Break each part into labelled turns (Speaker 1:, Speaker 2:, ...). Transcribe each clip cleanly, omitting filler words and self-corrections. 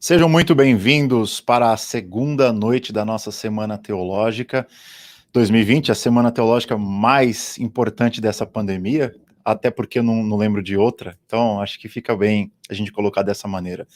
Speaker 1: Sejam muito bem-vindos para a segunda noite da nossa Semana Teológica 2020, a Semana Teológica mais importante dessa pandemia, até porque eu não lembro de outra, então acho que fica bem a gente colocar dessa maneira.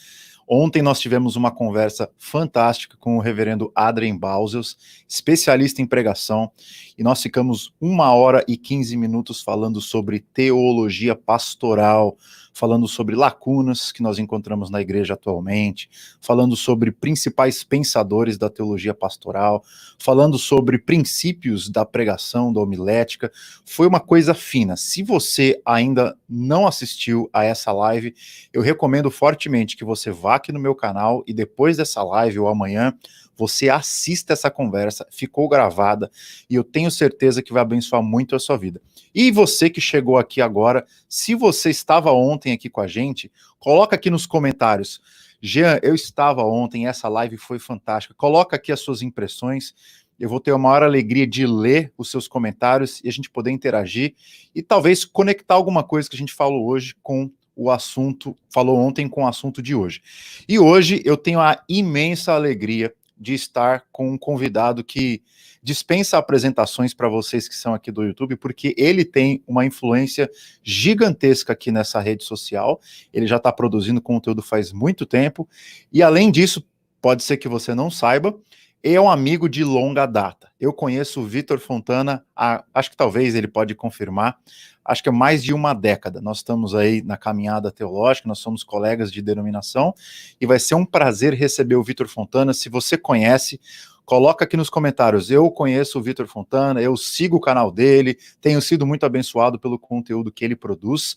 Speaker 1: Ontem nós tivemos uma conversa fantástica com o reverendo Adrien Bausels, especialista em pregação, e nós ficamos 1h15 falando sobre teologia pastoral, falando sobre lacunas que nós encontramos na igreja atualmente, falando sobre principais pensadores da teologia pastoral, falando sobre princípios da pregação, da homilética. Foi uma coisa fina. Se você ainda não assistiu a essa live, eu recomendo fortemente que você vá aqui no meu canal e depois dessa live ou amanhã, você assista essa conversa, ficou gravada e eu tenho certeza que vai abençoar muito a sua vida. E você que chegou aqui agora, se você estava ontem aqui com a gente, coloca aqui nos comentários: Jean, eu estava ontem, essa live foi fantástica. Coloca aqui as suas impressões, eu vou ter a maior alegria de ler os seus comentários e a gente poder interagir e talvez conectar alguma coisa que a gente falou hoje com o assunto, falou ontem com o assunto de hoje. E hoje eu tenho a imensa alegria de estar com um convidado que dispensa apresentações para vocês que são aqui do YouTube, porque ele tem uma influência gigantesca aqui nessa rede social, ele já está produzindo conteúdo faz muito tempo, e além disso, pode ser que você não saiba, é um amigo de longa data. Eu conheço o Vitor Fontana, acho que talvez ele pode confirmar, acho que é mais de uma década. Nós estamos aí na caminhada teológica, nós somos colegas de denominação, e vai ser um prazer receber o Vitor Fontana. Se você conhece, coloca aqui nos comentários: eu conheço o Vitor Fontana, eu sigo o canal dele, tenho sido muito abençoado pelo conteúdo que ele produz.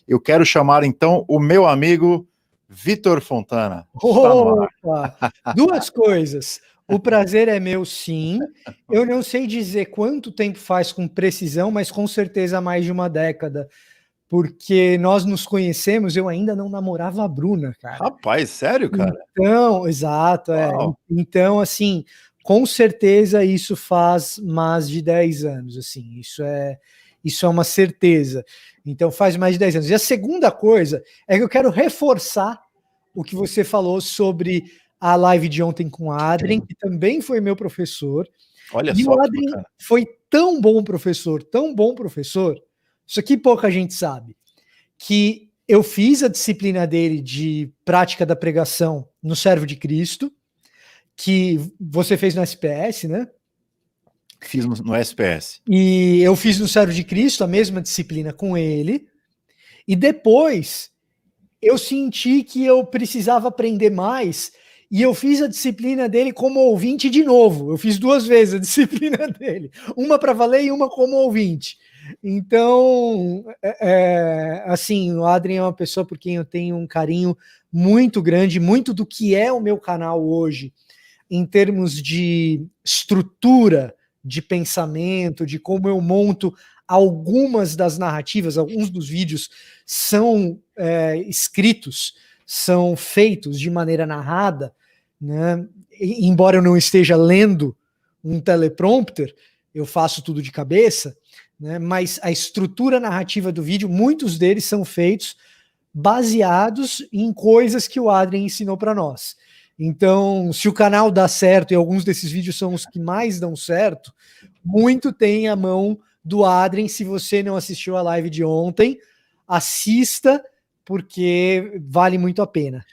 Speaker 1: Eu quero chamar então o meu amigo Vitor Fontana.
Speaker 2: Opa! Duas coisas. O prazer é meu, sim. Eu não sei dizer quanto tempo faz com precisão, mas com certeza mais de uma década. Porque nós nos conhecemos, eu ainda não namorava a Bruna, cara.
Speaker 1: Rapaz, sério, cara?
Speaker 2: Então, exato, Então, assim, com certeza isso faz mais de 10 anos, assim, isso é uma certeza. Então, faz mais de 10 anos. E a segunda coisa é que eu quero reforçar o que você falou sobre a live de ontem com o Adrien, que também foi meu professor.
Speaker 1: Olha
Speaker 2: e
Speaker 1: só
Speaker 2: o
Speaker 1: que
Speaker 2: Adrien
Speaker 1: bacana.
Speaker 2: foi tão bom professor, isso aqui pouca gente sabe, que eu fiz a disciplina dele de prática da pregação no Servo de Cristo, que você fez no SPS, né?
Speaker 1: Fiz no SPS.
Speaker 2: E eu fiz no Servo de Cristo a mesma disciplina com ele. E depois eu senti que eu precisava aprender mais e eu fiz a disciplina dele como ouvinte de novo. Eu fiz 2 vezes a disciplina dele, uma para valer e uma como ouvinte. Então, assim, o Adrien é uma pessoa por quem eu tenho um carinho muito grande, muito do que é o meu canal hoje, em termos de estrutura, de pensamento, de como eu monto algumas das narrativas. Alguns dos vídeos são escritos, são feitos de maneira narrada, né? Embora eu não esteja lendo um teleprompter, eu faço tudo de cabeça, né? Mas a estrutura narrativa do vídeo, muitos deles são feitos baseados em coisas que o Adrien ensinou para nós. Então, se o canal dá certo, e alguns desses vídeos são os que mais dão certo, muito tem a mão do Adrien. Se você não assistiu a live de ontem, assista, porque vale muito a pena.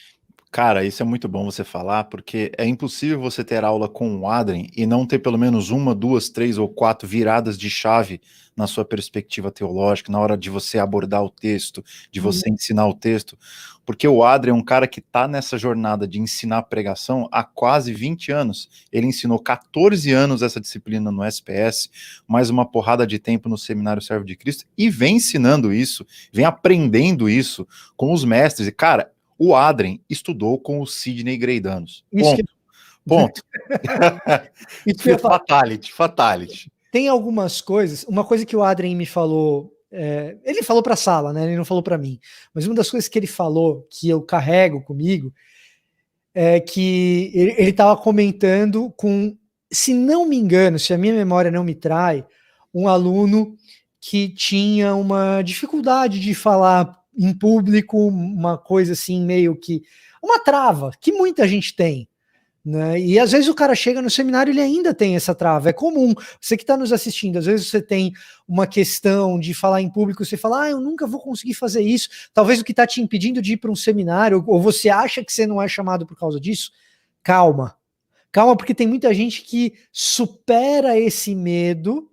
Speaker 1: Cara, isso é muito bom você falar, porque é impossível você ter aula com o Adrien e não ter pelo menos 1, 2, 3 ou 4 viradas de chave na sua perspectiva teológica, na hora de você abordar o texto, de você ensinar o texto, porque o Adrien é um cara que está nessa jornada de ensinar pregação há quase 20 anos. Ele ensinou 14 anos essa disciplina no SPS, mais uma porrada de tempo no Seminário Servo de Cristo, e vem ensinando isso, vem aprendendo isso com os mestres. E, cara, o Adrien estudou com o Sidney Greidanos. Ponto.
Speaker 2: Isso
Speaker 1: Fatality.
Speaker 2: Tem algumas coisas, uma coisa que o Adrien me falou, ele falou para a sala, né? Ele não falou para mim, mas uma das coisas que ele falou, que eu carrego comigo, é que ele estava comentando com, se não me engano, se a minha memória não me trai, um aluno que tinha uma dificuldade de falar em público, uma coisa assim meio que uma trava que muita gente tem. Né? E às vezes o cara chega no seminário e ele ainda tem essa trava. É comum. Você que está nos assistindo, às vezes você tem uma questão de falar em público, você fala, eu nunca vou conseguir fazer isso. Talvez o que está te impedindo de ir para um seminário, ou você acha que você não é chamado por causa disso, calma. Calma, porque tem muita gente que supera esse medo.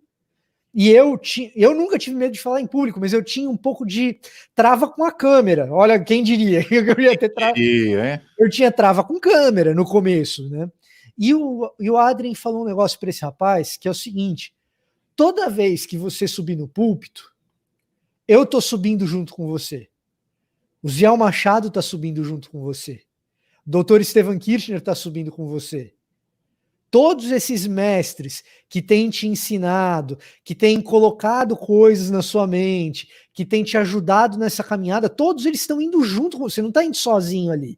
Speaker 2: E eu nunca tive medo de falar em público, mas eu tinha um pouco de trava com a câmera. Olha, quem diria? Eu ia ter trava. Eu tinha trava com câmera no começo, né? E o Adrien falou um negócio para esse rapaz que é o seguinte: toda vez que você subir no púlpito, eu tô subindo junto com você. O Ziel Machado tá subindo junto com você. O Dr. Stephen Kirchner tá subindo com você. Todos esses mestres que têm te ensinado, que têm colocado coisas na sua mente, que têm te ajudado nessa caminhada, todos eles estão indo junto com você, não está indo sozinho ali.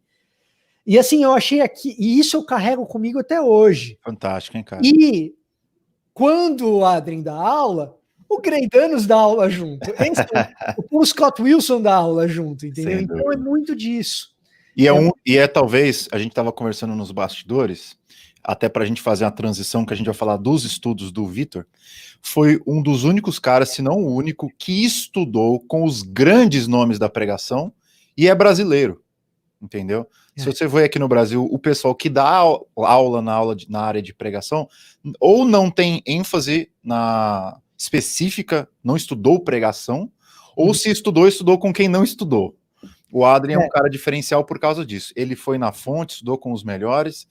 Speaker 2: E assim, eu achei aqui, e isso eu carrego comigo até hoje.
Speaker 1: Fantástico, hein, cara?
Speaker 2: E quando o Adrien dá aula, o Grey Danos dá aula junto. O Scott Wilson dá aula junto, entendeu? Então é muito disso.
Speaker 1: E é talvez, a gente estava conversando nos bastidores, até para a gente fazer uma transição, que a gente vai falar dos estudos do Vitor, foi um dos únicos caras, se não o único, que estudou com os grandes nomes da pregação e é brasileiro, entendeu? Se você for aqui no Brasil, o pessoal que dá aula na área de pregação, ou não tem ênfase na específica, não estudou pregação, ou se estudou com quem não estudou. O Adrien é um cara diferencial por causa disso. Ele foi na fonte, estudou com os melhores.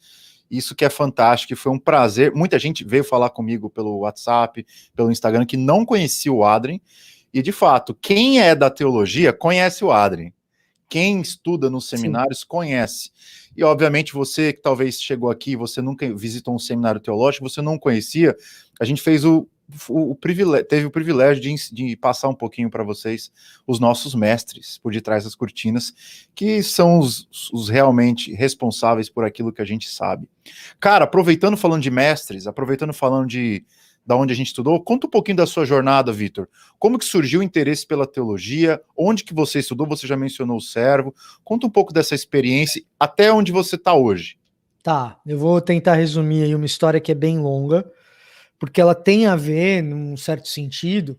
Speaker 1: Isso que é fantástico, foi um prazer. Muita gente veio falar comigo pelo WhatsApp, pelo Instagram, que não conhecia o Adrien. E, de fato, quem é da teologia conhece o Adrien. Quem estuda nos seminários conhece. E, obviamente, você que talvez chegou aqui, você nunca visitou um seminário teológico, você não conhecia, a gente fez teve o privilégio de passar um pouquinho para vocês os nossos mestres por detrás das cortinas, que são os realmente responsáveis por aquilo que a gente sabe. Cara, aproveitando falando de mestres, aproveitando falando da onde a gente estudou, conta um pouquinho da sua jornada, Vitor. Como que surgiu o interesse pela teologia? Onde que você estudou? Você já mencionou o Servo. Conta um pouco dessa experiência até onde você está hoje.
Speaker 2: Tá, eu vou tentar resumir aí uma história que é bem longa, porque ela tem a ver, num certo sentido,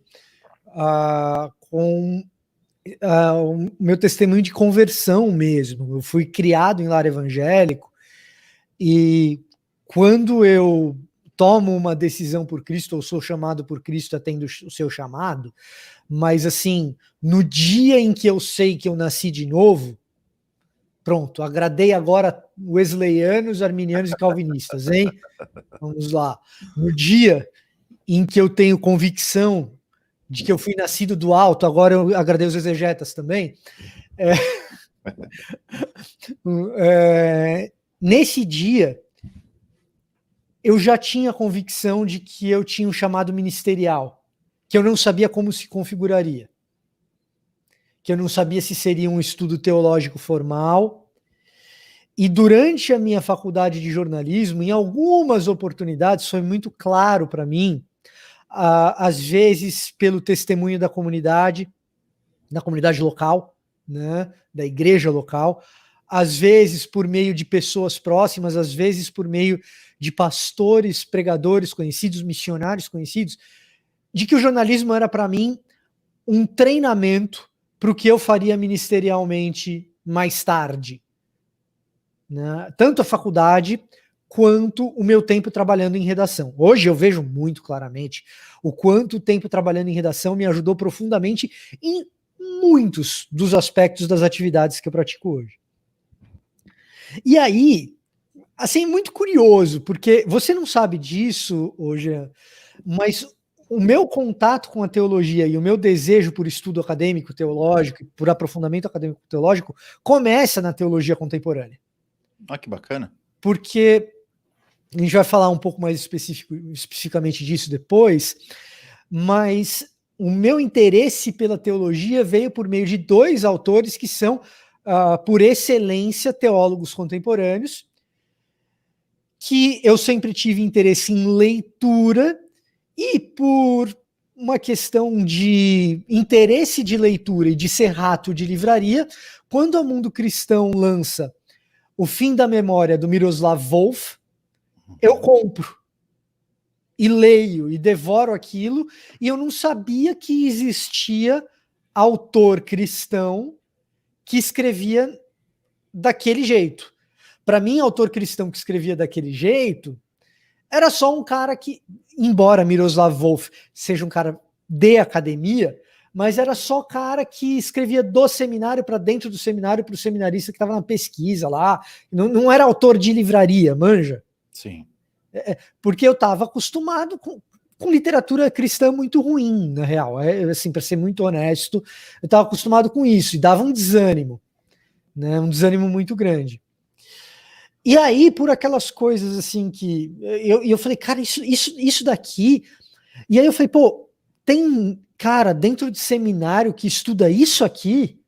Speaker 2: com o meu testemunho de conversão mesmo. Eu fui criado em lar evangélico e quando eu tomo uma decisão por Cristo, ou sou chamado por Cristo, atendo o seu chamado, mas assim, no dia em que eu sei que eu nasci de novo, pronto, agradei agora wesleyanos, arminianos e calvinistas, hein? Vamos lá. No dia em que eu tenho convicção de que eu fui nascido do alto, agora eu agradei os exegetas também. Nesse dia, eu já tinha convicção de que eu tinha um chamado ministerial, que eu não sabia como se configuraria, que eu não sabia se seria um estudo teológico formal. E durante a minha faculdade de jornalismo, em algumas oportunidades, foi muito claro para mim, às vezes pelo testemunho da comunidade local, né, da igreja local, às vezes por meio de pessoas próximas, às vezes por meio de pastores, pregadores conhecidos, missionários conhecidos, de que o jornalismo era para mim um treinamento para o que eu faria ministerialmente mais tarde. Né? Tanto a faculdade quanto o meu tempo trabalhando em redação. Hoje eu vejo muito claramente o quanto o tempo trabalhando em redação me ajudou profundamente em muitos dos aspectos das atividades que eu pratico hoje. E aí, assim, muito curioso, porque você não sabe disso hoje, mas o meu contato com a teologia e o meu desejo por estudo acadêmico teológico, por aprofundamento acadêmico teológico, começa na teologia contemporânea.
Speaker 1: Ah, que bacana.
Speaker 2: Porque a gente vai falar um pouco mais especificamente disso depois, mas o meu interesse pela teologia veio por meio de dois autores que são, por excelência, teólogos contemporâneos, que eu sempre tive interesse em leitura e por uma questão de interesse de leitura e de ser rato de livraria, quando a Mundo Cristão lança O Fim da Memória, do Miroslav Volf, eu compro e leio e devoro aquilo, e eu não sabia que existia autor cristão que escrevia daquele jeito. Para mim, autor cristão que escrevia daquele jeito era só um cara que, embora Miroslav Volf seja um cara de academia, mas era só cara que escrevia do seminário para dentro do seminário para o seminarista que estava na pesquisa lá. Não era autor de livraria, manja?
Speaker 1: Sim.
Speaker 2: Porque eu estava acostumado com literatura cristã muito ruim, na real. Assim, para ser muito honesto, eu estava acostumado com isso e dava um desânimo, né? Um desânimo muito grande. E aí, por aquelas coisas assim que eu falei, cara, isso daqui. E aí eu falei, pô, tem cara dentro de seminário que estuda isso aqui?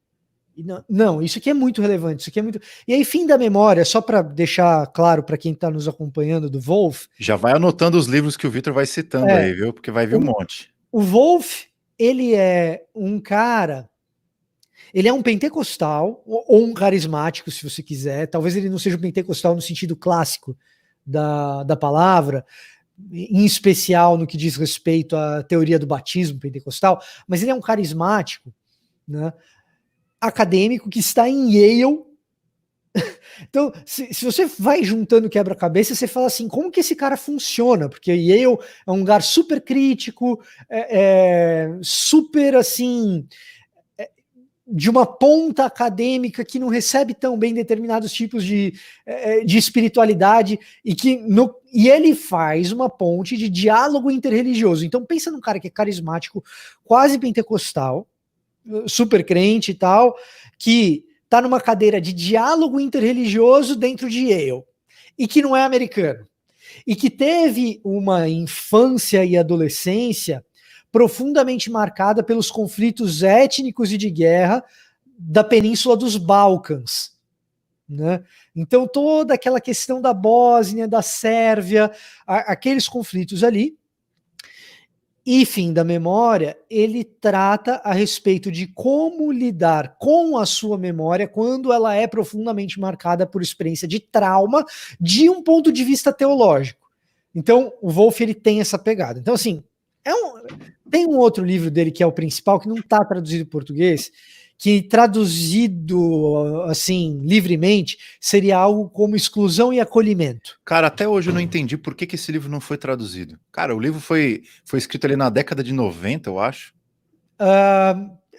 Speaker 2: Não, isso aqui é muito relevante, isso aqui é muito. E aí, Fim da Memória, só para deixar claro para quem está nos acompanhando do Volf.
Speaker 1: Já vai anotando os livros que o Vitor vai citando aí, viu? Porque vai vir um monte.
Speaker 2: O Volf, ele é um cara. Ele é um pentecostal, ou um carismático, se você quiser. Talvez ele não seja um pentecostal no sentido clássico da palavra, em especial no que diz respeito à teoria do batismo pentecostal, mas ele é um carismático, né, acadêmico que está em Yale. Então, se você vai juntando quebra-cabeça, você fala assim, como que esse cara funciona? Porque Yale é um lugar super crítico, super assim, de uma ponta acadêmica que não recebe tão bem determinados tipos de espiritualidade e ele faz uma ponte de diálogo interreligioso. Então pensa num cara que é carismático, quase pentecostal, super crente e tal, que tá numa cadeira de diálogo interreligioso dentro de Yale e que não é americano e que teve uma infância e adolescência profundamente marcada pelos conflitos étnicos e de guerra da Península dos Balcãs, né? Então toda aquela questão da Bósnia, da Sérvia, aqueles conflitos ali. E Fim da Memória, ele trata a respeito de como lidar com a sua memória quando ela é profundamente marcada por experiência de trauma de um ponto de vista teológico. Então, o Volf, ele tem essa pegada. Então, assim, tem um outro livro dele que é o principal, que não está traduzido em português, que traduzido assim livremente seria algo como Exclusão e Acolhimento.
Speaker 1: Cara, até hoje eu não entendi por que esse livro não foi traduzido. Cara, o livro foi escrito ali na década de 90, eu acho.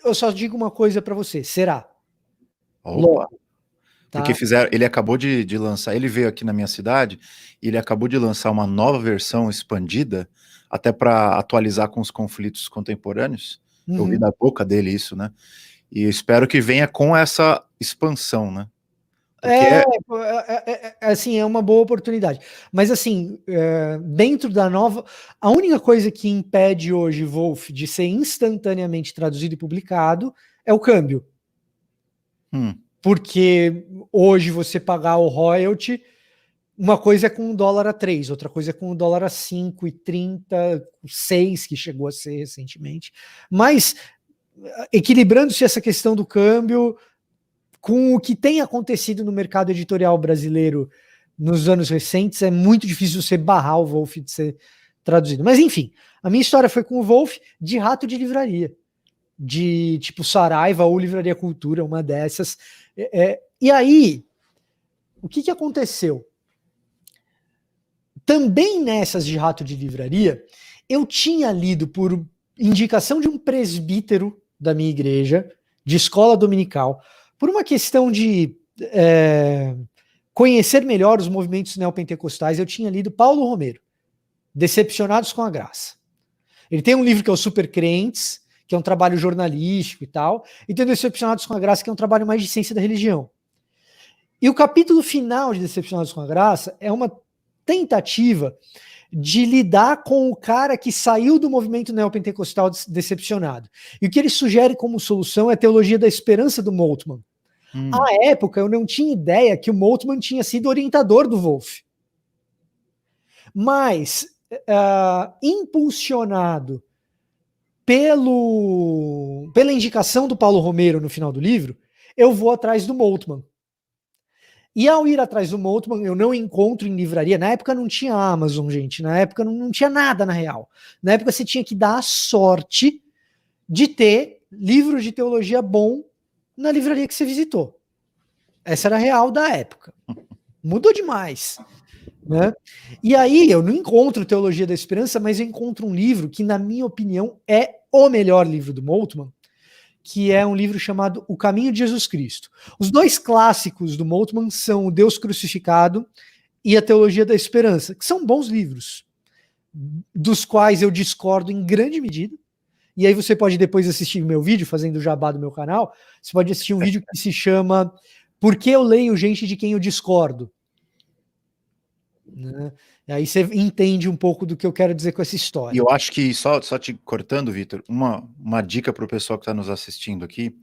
Speaker 2: Eu só digo uma coisa para você, será?
Speaker 1: Opa.
Speaker 2: Logo, tá?
Speaker 1: Porque ele acabou de lançar, ele veio aqui na minha cidade e ele acabou de lançar uma nova versão expandida, até para atualizar com os conflitos contemporâneos.
Speaker 2: Uhum.
Speaker 1: Eu vi da boca dele isso, né? E eu espero que venha com essa expansão, né?
Speaker 2: Assim, é uma boa oportunidade. Mas assim, dentro da nova, a única coisa que impede hoje Volf de ser instantaneamente traduzido e publicado é o câmbio. Porque hoje você pagar o royalty, uma coisa é com $1 a 3, outra coisa é com $1 a 5,30, 6 que chegou a ser recentemente. Mas equilibrando-se essa questão do câmbio com o que tem acontecido no mercado editorial brasileiro nos anos recentes, é muito difícil você barrar o Volf de ser traduzido. Mas enfim, a minha história foi com o Volf de rato de livraria, de tipo Saraiva ou Livraria Cultura, uma dessas. E aí, o que aconteceu? Também nessas de rato de livraria, eu tinha lido por indicação de um presbítero da minha igreja, de escola dominical, por uma questão de conhecer melhor os movimentos neopentecostais, eu tinha lido Paulo Romero, Decepcionados com a Graça. Ele tem um livro que é o Super Crentes, que é um trabalho jornalístico e tal, e tem Decepcionados com a Graça, que é um trabalho mais de ciência da religião. E o capítulo final de Decepcionados com a Graça é uma tentativa de lidar com o cara que saiu do movimento neopentecostal decepcionado. E o que ele sugere como solução é a teologia da esperança do Moltmann. À época, eu não tinha ideia que o Moltmann tinha sido orientador do Volf. Mas, impulsionado pela indicação do Paulo Romero no final do livro, eu vou atrás do Moltmann. E ao ir atrás do Moltmann, eu não encontro em livraria. Na época não tinha Amazon, gente. Na época não tinha nada, na real. Na época você tinha que dar a sorte de ter livro de teologia bom na livraria que você visitou. Essa era a real da época. Mudou demais. Né? E aí eu não encontro Teologia da Esperança, mas eu encontro um livro que, na minha opinião, é o melhor livro do Moltmann, que é um livro chamado O Caminho de Jesus Cristo. Os dois clássicos do Moltmann são O Deus Crucificado e A Teologia da Esperança, que são bons livros, dos quais eu discordo em grande medida. E aí você pode depois assistir o meu vídeo, fazendo o jabá do meu canal, você pode assistir um vídeo que se chama Por que eu leio gente de quem eu discordo? Né? E aí você entende um pouco do que eu quero dizer com essa história.
Speaker 1: E eu acho que, só te cortando, Vitor, uma dica para o pessoal que está nos assistindo aqui,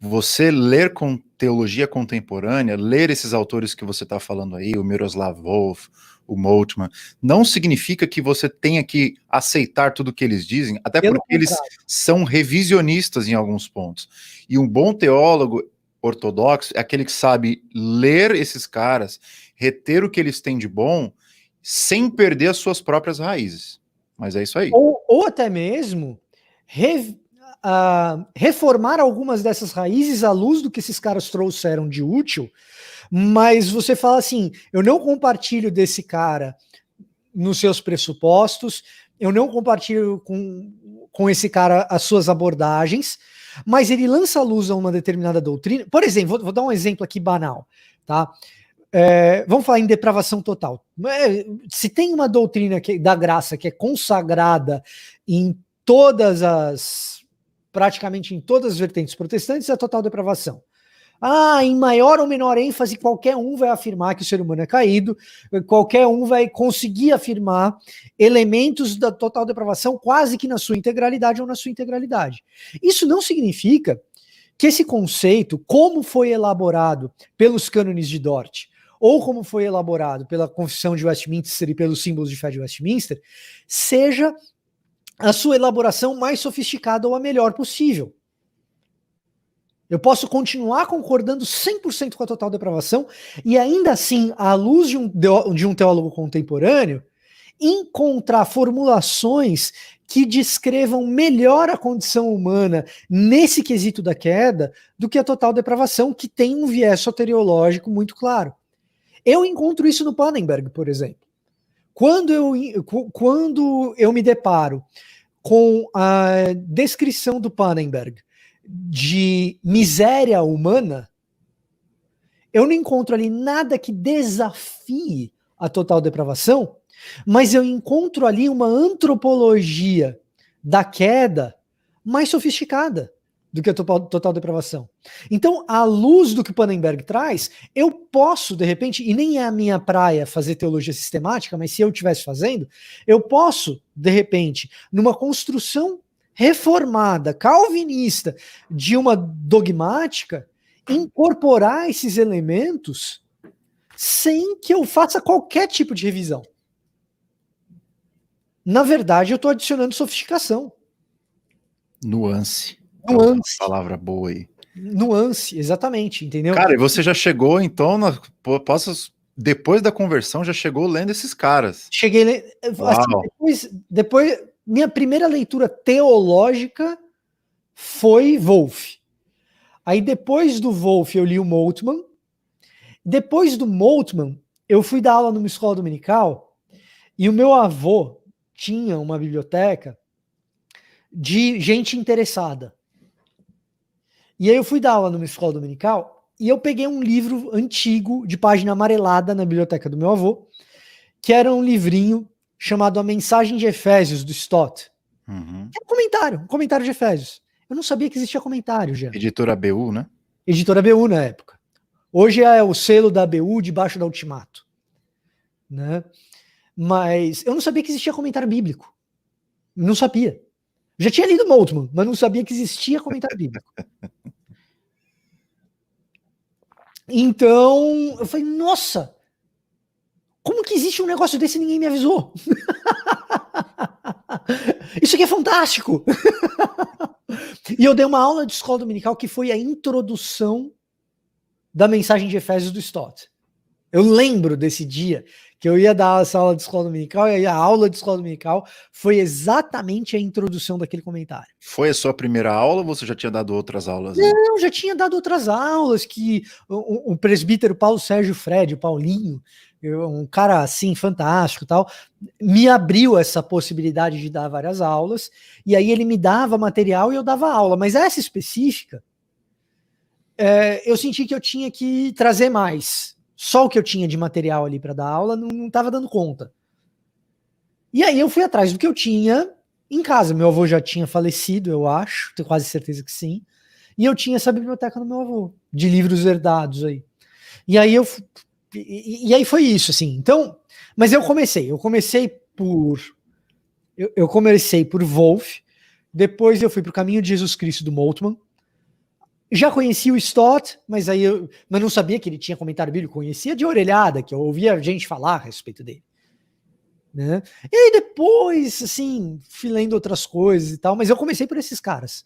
Speaker 1: você ler com teologia contemporânea, ler esses autores que você está falando aí, o Miroslav Volf, o Moltmann, não significa que você tenha que aceitar tudo que eles dizem, até porque eles são revisionistas em alguns pontos. E um bom teólogo ortodoxo é aquele que sabe ler esses caras, reter o que eles têm de bom, sem perder as suas próprias raízes. Mas é isso aí.
Speaker 2: Ou até mesmo reformar algumas dessas raízes à luz do que esses caras trouxeram de útil, mas você fala assim, eu não compartilho desse cara nos seus pressupostos, eu não compartilho com esse cara as suas abordagens, mas ele lança a luz a uma determinada doutrina. Por exemplo, vou dar um exemplo aqui banal, tá? Vamos falar em depravação total. Se tem uma doutrina da graça que é consagrada em praticamente em todas as vertentes protestantes, é a total depravação. Em maior ou menor ênfase, qualquer um vai afirmar que o ser humano é caído, qualquer um vai conseguir afirmar elementos da total depravação quase que na sua integralidade ou na sua integralidade. Isso não significa que esse conceito, como foi elaborado pelos cânones de Dort, ou como foi elaborado pela Confissão de Westminster e pelos símbolos de fé de Westminster, seja a sua elaboração mais sofisticada ou a melhor possível. Eu posso continuar concordando 100% com a total depravação e ainda assim, à luz de um teólogo contemporâneo, encontrar formulações que descrevam melhor a condição humana nesse quesito da queda do que a total depravação, que tem um viés soteriológico muito claro. Eu encontro isso no Pannenberg, por exemplo. Quando eu me deparo com a descrição do Pannenberg de miséria humana, eu não encontro ali nada que desafie a total depravação, mas eu encontro ali uma antropologia da queda mais sofisticada do que a total depravação. Então, à luz do que o Pannenberg traz, eu posso, de repente, e nem é a minha praia fazer teologia sistemática, mas se eu estivesse fazendo, eu posso, de repente, numa construção reformada, calvinista, de uma dogmática, incorporar esses elementos sem que eu faça qualquer tipo de revisão. Na verdade, eu estou adicionando sofisticação.
Speaker 1: Nuance.
Speaker 2: Nuance.
Speaker 1: Palavra boa aí.
Speaker 2: Nuance, exatamente, entendeu?
Speaker 1: Cara, e você já chegou, então, depois da conversão, já chegou lendo esses caras.
Speaker 2: Cheguei, assim, depois, minha primeira leitura teológica foi Wolff. Aí depois do Wolff eu li o Moltmann. Depois do Moltmann, eu fui dar aula numa escola dominical e o meu avô tinha uma biblioteca de gente interessada. E aí eu fui dar aula numa escola dominical e eu peguei um livro antigo de página amarelada na biblioteca do meu avô, que era um livrinho chamado A Mensagem de Efésios, do Stott.
Speaker 1: Uhum.
Speaker 2: É um comentário de Efésios. Eu não sabia que existia comentário, já.
Speaker 1: Editora ABU, né?
Speaker 2: Editora ABU na época. Hoje é o selo da ABU debaixo da Ultimato. Né? Mas eu não sabia que existia comentário bíblico. Não sabia. Já tinha lido Moltmann, mas não sabia que existia comentário bíblico. Então, eu falei, nossa, como que existe um negócio desse e ninguém me avisou? Isso aqui é fantástico! E eu dei uma aula de escola dominical que foi a introdução da mensagem de Efésios do Stott. Eu lembro desse dia que eu ia dar essa aula de escola dominical, e aí a aula de escola dominical foi exatamente a introdução daquele comentário.
Speaker 1: Foi a sua primeira aula ou você já tinha dado outras aulas antes?
Speaker 2: Não, já tinha dado outras aulas que o presbítero Paulo Sérgio Fred, o Paulinho, um cara assim fantástico e tal, me abriu essa possibilidade de dar várias aulas, e aí ele me dava material e eu dava aula, mas essa específica, eu senti que eu tinha que trazer mais. Só o que eu tinha de material ali para dar aula não estava dando conta. E aí eu fui atrás do que eu tinha em casa. Meu avô já tinha falecido, eu acho, tenho quase certeza que sim. E eu tinha essa biblioteca no meu avô, de livros herdados aí. E aí e aí foi isso, assim. Então, mas eu comecei por Wolff, depois eu fui para o Caminho de Jesus Cristo do Moltmann. Já conhecia o Stott, mas não sabia que ele tinha comentário bíblico, conhecia de orelhada, que eu ouvia gente falar a respeito dele. Né? E aí depois, assim, fui lendo outras coisas e tal, mas eu comecei por esses caras.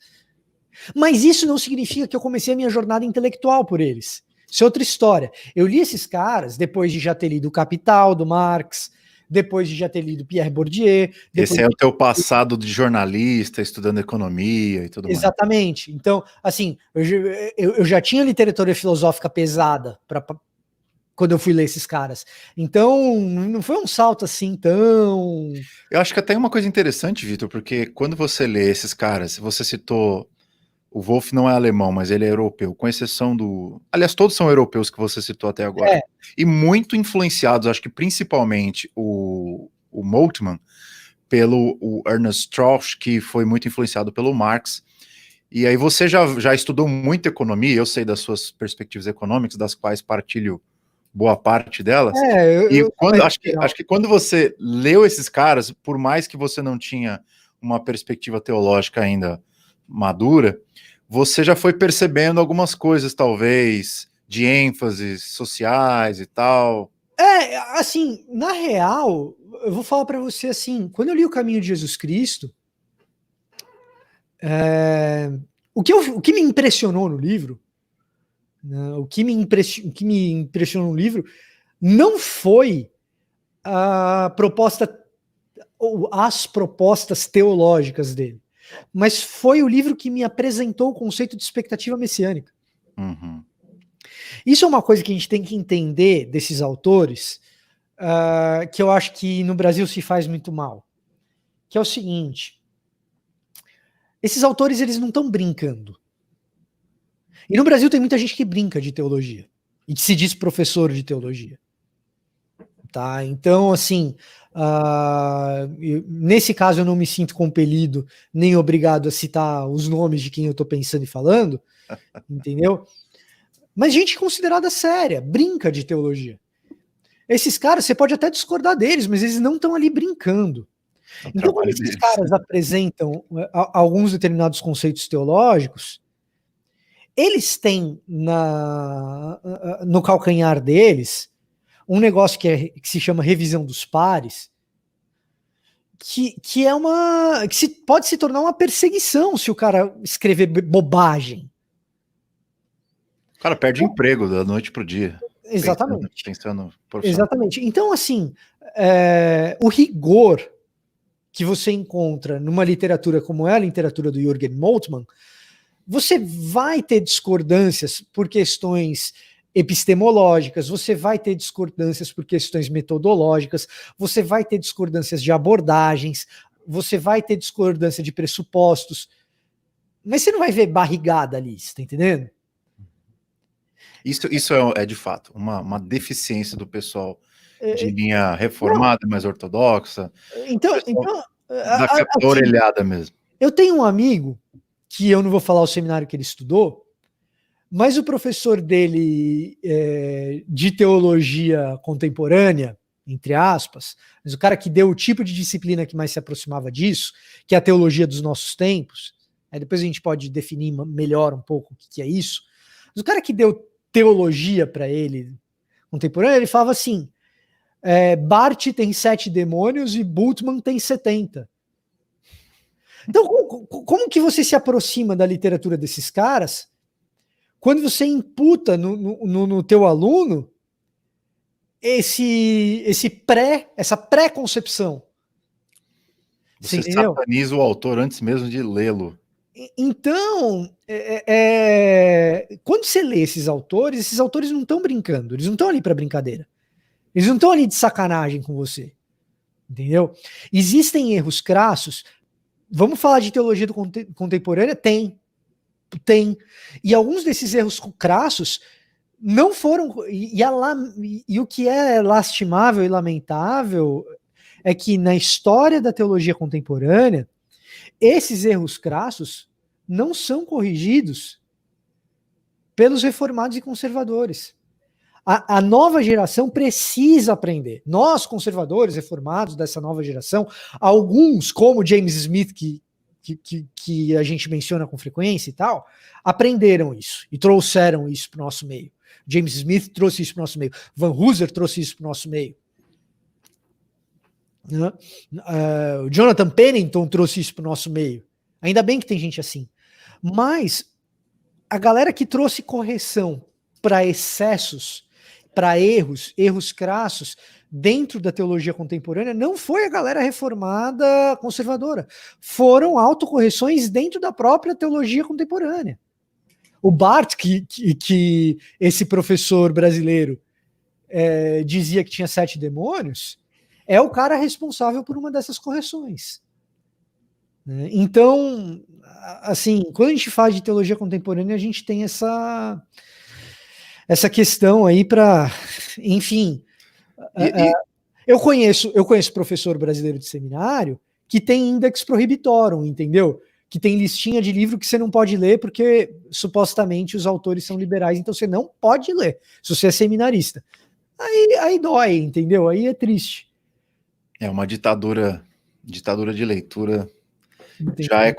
Speaker 2: Mas isso não significa que eu comecei a minha jornada intelectual por eles. Isso é outra história. Eu li esses caras depois de já ter lido o Capital, do Marx, depois de já ter lido Pierre Bourdieu.
Speaker 1: Esse é o teu passado de jornalista, estudando economia e tudo mais.
Speaker 2: Exatamente. Então, assim, eu já tinha literatura filosófica pesada quando eu fui ler esses caras. Então, não foi um salto assim tão...
Speaker 1: Eu acho que até uma coisa interessante, Vitor, porque quando você lê esses caras, você citou... O Wolff não é alemão, mas ele é europeu, com exceção do... Aliás, todos são europeus que você citou até agora. E muito influenciados, acho que principalmente o Moltmann, pelo o Ernest Strauss, que foi muito influenciado pelo Marx. E aí você já estudou muito economia, eu sei das suas perspectivas econômicas, das quais partilho boa parte delas. Acho que quando você leu esses caras, por mais que você não tinha uma perspectiva teológica ainda madura, você já foi percebendo algumas coisas, talvez, de ênfases sociais e tal.
Speaker 2: Assim, na real, eu vou falar para você assim, quando eu li O Caminho de Jesus Cristo, o que me impressionou no livro, né, o que me impressionou no livro não foi a proposta ou as propostas teológicas dele, mas foi o livro que me apresentou o conceito de expectativa messiânica.
Speaker 1: Uhum.
Speaker 2: Isso é uma coisa que a gente tem que entender desses autores, que eu acho que no Brasil se faz muito mal, que é o seguinte: esses autores, eles não estão brincando. E no Brasil tem muita gente que brinca de teologia e que se diz professor de teologia. Tá? Então, assim, nesse caso eu não me sinto compelido nem obrigado a citar os nomes de quem eu estou pensando e falando, entendeu? Mas gente considerada séria, brinca de teologia. Esses caras, você pode até discordar deles, mas eles não estão ali brincando. Então, quando esses caras apresentam alguns determinados conceitos teológicos, eles têm no calcanhar deles um negócio que se chama revisão dos pares, que pode se tornar uma perseguição se o cara escrever bobagem.
Speaker 1: O cara perde emprego da noite pro dia.
Speaker 2: Exatamente.
Speaker 1: Pensando
Speaker 2: exatamente. Então, assim, o rigor que você encontra numa literatura como a literatura do Jürgen Moltmann, você vai ter discordâncias por questões epistemológicas, você vai ter discordâncias por questões metodológicas, você vai ter discordâncias de abordagens, você vai ter discordância de pressupostos, mas você não vai ver barrigada ali, você tá entendendo?
Speaker 1: Isso é de fato uma deficiência do pessoal de linha reformada, mais ortodoxa.
Speaker 2: Então
Speaker 1: da orelhada mesmo.
Speaker 2: Eu tenho um amigo, que eu não vou falar o seminário que ele estudou, mas o professor dele de teologia contemporânea, entre aspas, mas o cara que deu o tipo de disciplina que mais se aproximava disso, que é a teologia dos nossos tempos, aí depois a gente pode definir melhor um pouco o que é isso, mas o cara que deu teologia para ele contemporânea, ele falava assim: Barth tem 7 demônios e Bultmann tem 70. Então, como que você se aproxima da literatura desses caras quando você imputa no teu aluno essa pré-concepção.
Speaker 1: Você sataniza o autor antes mesmo de lê-lo.
Speaker 2: Então, quando você lê esses autores não estão brincando, eles não estão ali para brincadeira. Eles não estão ali de sacanagem com você. Entendeu? Existem erros crassos. Vamos falar de teologia contemporânea? Tem. E alguns desses erros crassos não foram. E o que é lastimável e lamentável é que na história da teologia contemporânea, esses erros crassos não são corrigidos pelos reformados e conservadores. A nova geração precisa aprender. Nós, conservadores, reformados dessa nova geração, alguns, como James Smith, que a gente menciona com frequência e tal, aprenderam isso e trouxeram isso para o nosso meio. James Smith trouxe isso para o nosso meio. Van Hooser trouxe isso para o nosso meio. O Jonathan Pennington trouxe isso para o nosso meio. Ainda bem que tem gente assim. Mas a galera que trouxe correção para excessos, para erros crassos dentro da teologia contemporânea não foi a galera reformada conservadora. Foram autocorreções dentro da própria teologia contemporânea. O Barth, que esse professor brasileiro dizia que tinha 7 demônios, é o cara responsável por uma dessas correções. Então, assim, quando a gente fala de teologia contemporânea, a gente tem essa questão aí para, enfim, eu conheço professor brasileiro de seminário que tem index prohibitorum, entendeu? Que tem listinha de livro que você não pode ler porque supostamente os autores são liberais, então você não pode ler se você é seminarista. Aí dói, entendeu? Aí é triste.
Speaker 1: É uma ditadura de leitura. Entendi. Já é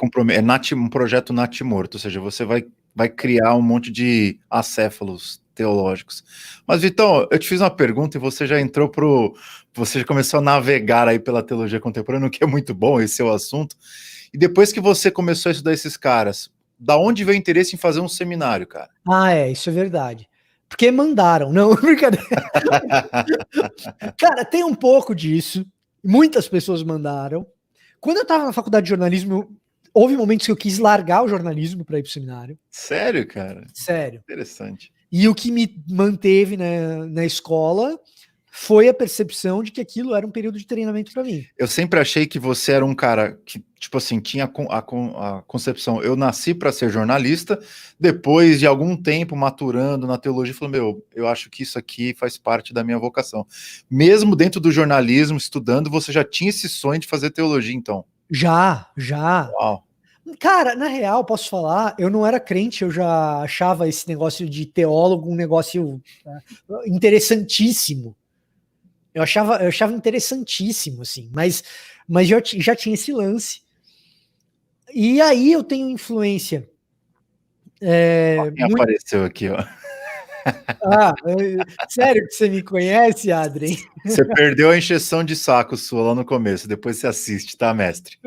Speaker 1: um projeto natimorto, ou seja, você vai criar um monte de acéfalos teológicos. Mas, Vitão, eu te fiz uma pergunta e você já entrou você já começou a navegar aí pela teologia contemporânea, o que é muito bom, esse é o assunto. E depois que você começou a estudar esses caras, da onde veio o interesse em fazer um seminário, cara?
Speaker 2: Isso é verdade. Porque mandaram, não, brincadeira. Cara, tem um pouco disso. Muitas pessoas mandaram. Quando eu estava na faculdade de jornalismo, houve momentos que eu quis largar o jornalismo para ir para o seminário.
Speaker 1: Sério, cara?
Speaker 2: Sério.
Speaker 1: Interessante.
Speaker 2: E o que me manteve na escola foi a percepção de que aquilo era um período de treinamento para mim.
Speaker 1: Eu sempre achei que você era um cara que, tipo assim, tinha a concepção, eu nasci para ser jornalista, depois de algum tempo maturando na teologia, falou, eu acho que isso aqui faz parte da minha vocação. Mesmo dentro do jornalismo, estudando, você já tinha esse sonho de fazer teologia, então? Já.
Speaker 2: Uau. Cara, na real, posso falar, eu não era crente, eu já achava esse negócio de teólogo um negócio interessantíssimo. Eu achava interessantíssimo, assim, mas já tinha esse lance. E aí eu tenho influência.
Speaker 1: Quem apareceu aqui, ó.
Speaker 2: Sério que você me conhece, Adrien?
Speaker 1: Você perdeu a encheção de saco sua lá no começo, depois você assiste, tá, mestre?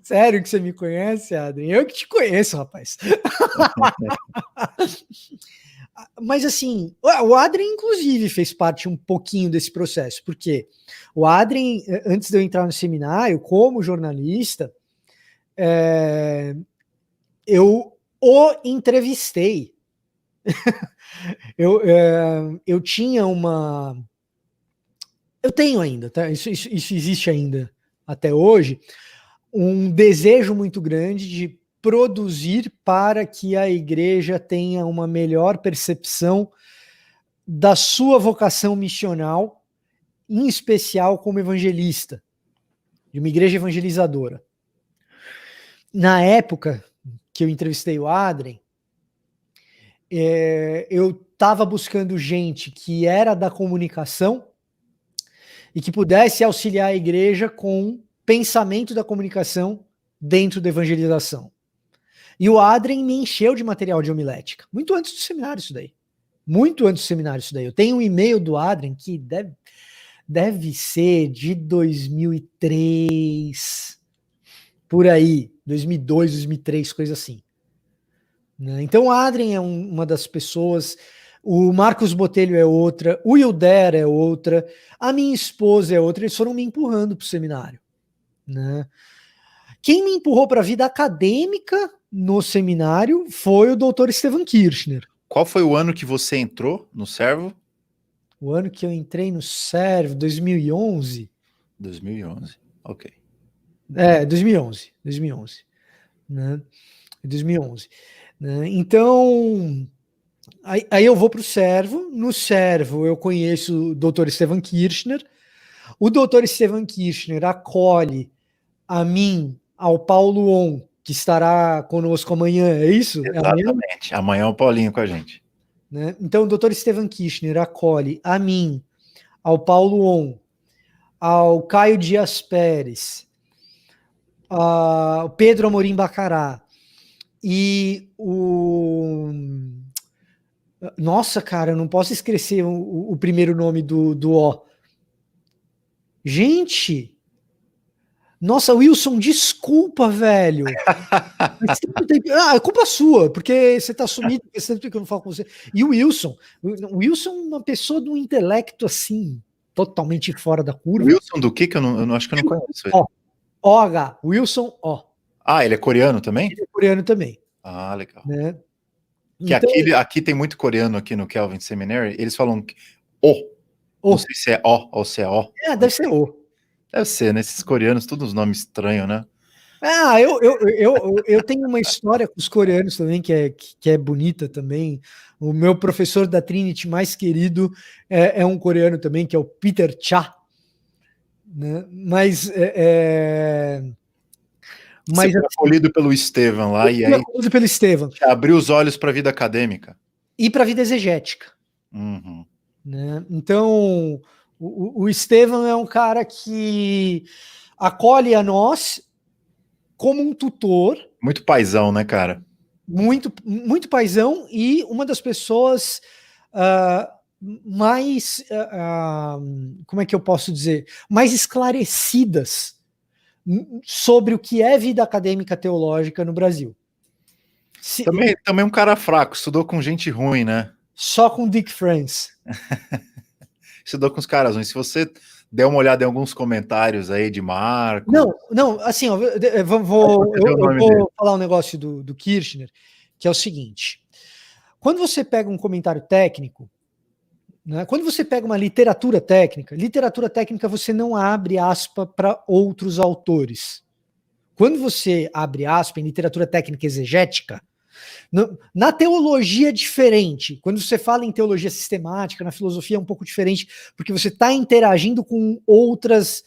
Speaker 2: Sério que você me conhece, Adrien? Eu que te conheço, rapaz. Mas assim, o Adrien, inclusive, fez parte um pouquinho desse processo, porque o Adrien, antes de eu entrar no seminário, como jornalista, eu o entrevistei. Eu tinha uma... Eu tenho ainda, tá? Isso existe ainda até hoje, um desejo muito grande de produzir para que a igreja tenha uma melhor percepção da sua vocação missional, em especial como evangelista, de uma igreja evangelizadora. Na época que eu entrevistei o Adrien, eu estava buscando gente que era da comunicação e que pudesse auxiliar a igreja com pensamento da comunicação dentro da evangelização. E o Adrien me encheu de material de homilética. Muito antes do seminário isso daí. Eu tenho um e-mail do Adrien que deve ser de 2003, por aí. 2002, 2003, coisa assim. Então o Adrien é uma das pessoas... o Marcos Botelho é outra, o Hilder é outra, a minha esposa é outra, eles foram me empurrando para o seminário, né? Quem me empurrou para a vida acadêmica no seminário foi o Dr. Stephan Kirchner.
Speaker 1: Qual foi o ano que você entrou no Servo?
Speaker 2: O ano que eu entrei no Servo, 2011.
Speaker 1: 2011, ok.
Speaker 2: 2011, né? 2011. Né? Então, aí eu vou para o Servo. No Servo eu conheço o Dr. Stephan Kirchner. O Dr. Stephan Kirchner acolhe a mim, ao Paulo On, que estará conosco amanhã, é isso?
Speaker 1: Exatamente. Amanhã é o Paulinho com a gente.
Speaker 2: Né? Então, o Dr. Stephan Kirchner acolhe a mim, ao Paulo On, ao Caio Dias Pérez, ao Pedro Amorim Bacará e o... Nossa, cara, eu não posso esquecer o primeiro nome do O. Gente... Nossa, Wilson, desculpa, velho. É culpa sua, porque você tá sumido, porque você que eu não falo com você. E o Wilson é uma pessoa de um intelecto assim, totalmente fora da curva.
Speaker 1: Wilson do que eu não acho que eu não conheço ele.
Speaker 2: OH, Wilson O.
Speaker 1: Ah, ele é coreano também?
Speaker 2: Ele é coreano também.
Speaker 1: Ah, legal.
Speaker 2: Né?
Speaker 1: Que então, aqui tem muito coreano aqui no Kelvin Seminary, eles falam não sei se é O ou se é O.
Speaker 2: Deve ser O.
Speaker 1: Deve ser, né? Esses coreanos, todos os nomes estranhos, né?
Speaker 2: Eu tenho uma história com os coreanos também que é bonita também. O meu professor da Trinity mais querido é um coreano também, que é o Peter Cha. Né? Mas
Speaker 1: você foi acolhido pelo Estevam lá e aí
Speaker 2: acolhido pelo Estevam.
Speaker 1: Abriu os olhos para a vida acadêmica.
Speaker 2: E para a vida exegética.
Speaker 1: Uhum.
Speaker 2: Né? Então, o Estevam é um cara que acolhe a nós como um tutor.
Speaker 1: Muito paizão, né, cara?
Speaker 2: Muito, muito paizão e uma das pessoas mais, como é que eu posso dizer, mais esclarecidas sobre o que é vida acadêmica teológica no Brasil.
Speaker 1: Também um cara fraco, estudou com gente ruim, né?
Speaker 2: Só com Dick Friends.
Speaker 1: Estudou com os caras ruins. Se você der uma olhada em alguns comentários aí de Marco...
Speaker 2: Não, assim, ó, eu vou falar um negócio do Kirchner, que é o seguinte. Quando você pega um comentário técnico, né, quando você pega uma literatura técnica você não abre aspa para outros autores. Quando você abre aspa em literatura técnica exegética, na teologia é diferente. Quando você fala em teologia sistemática, na filosofia é um pouco diferente, porque você está interagindo com outros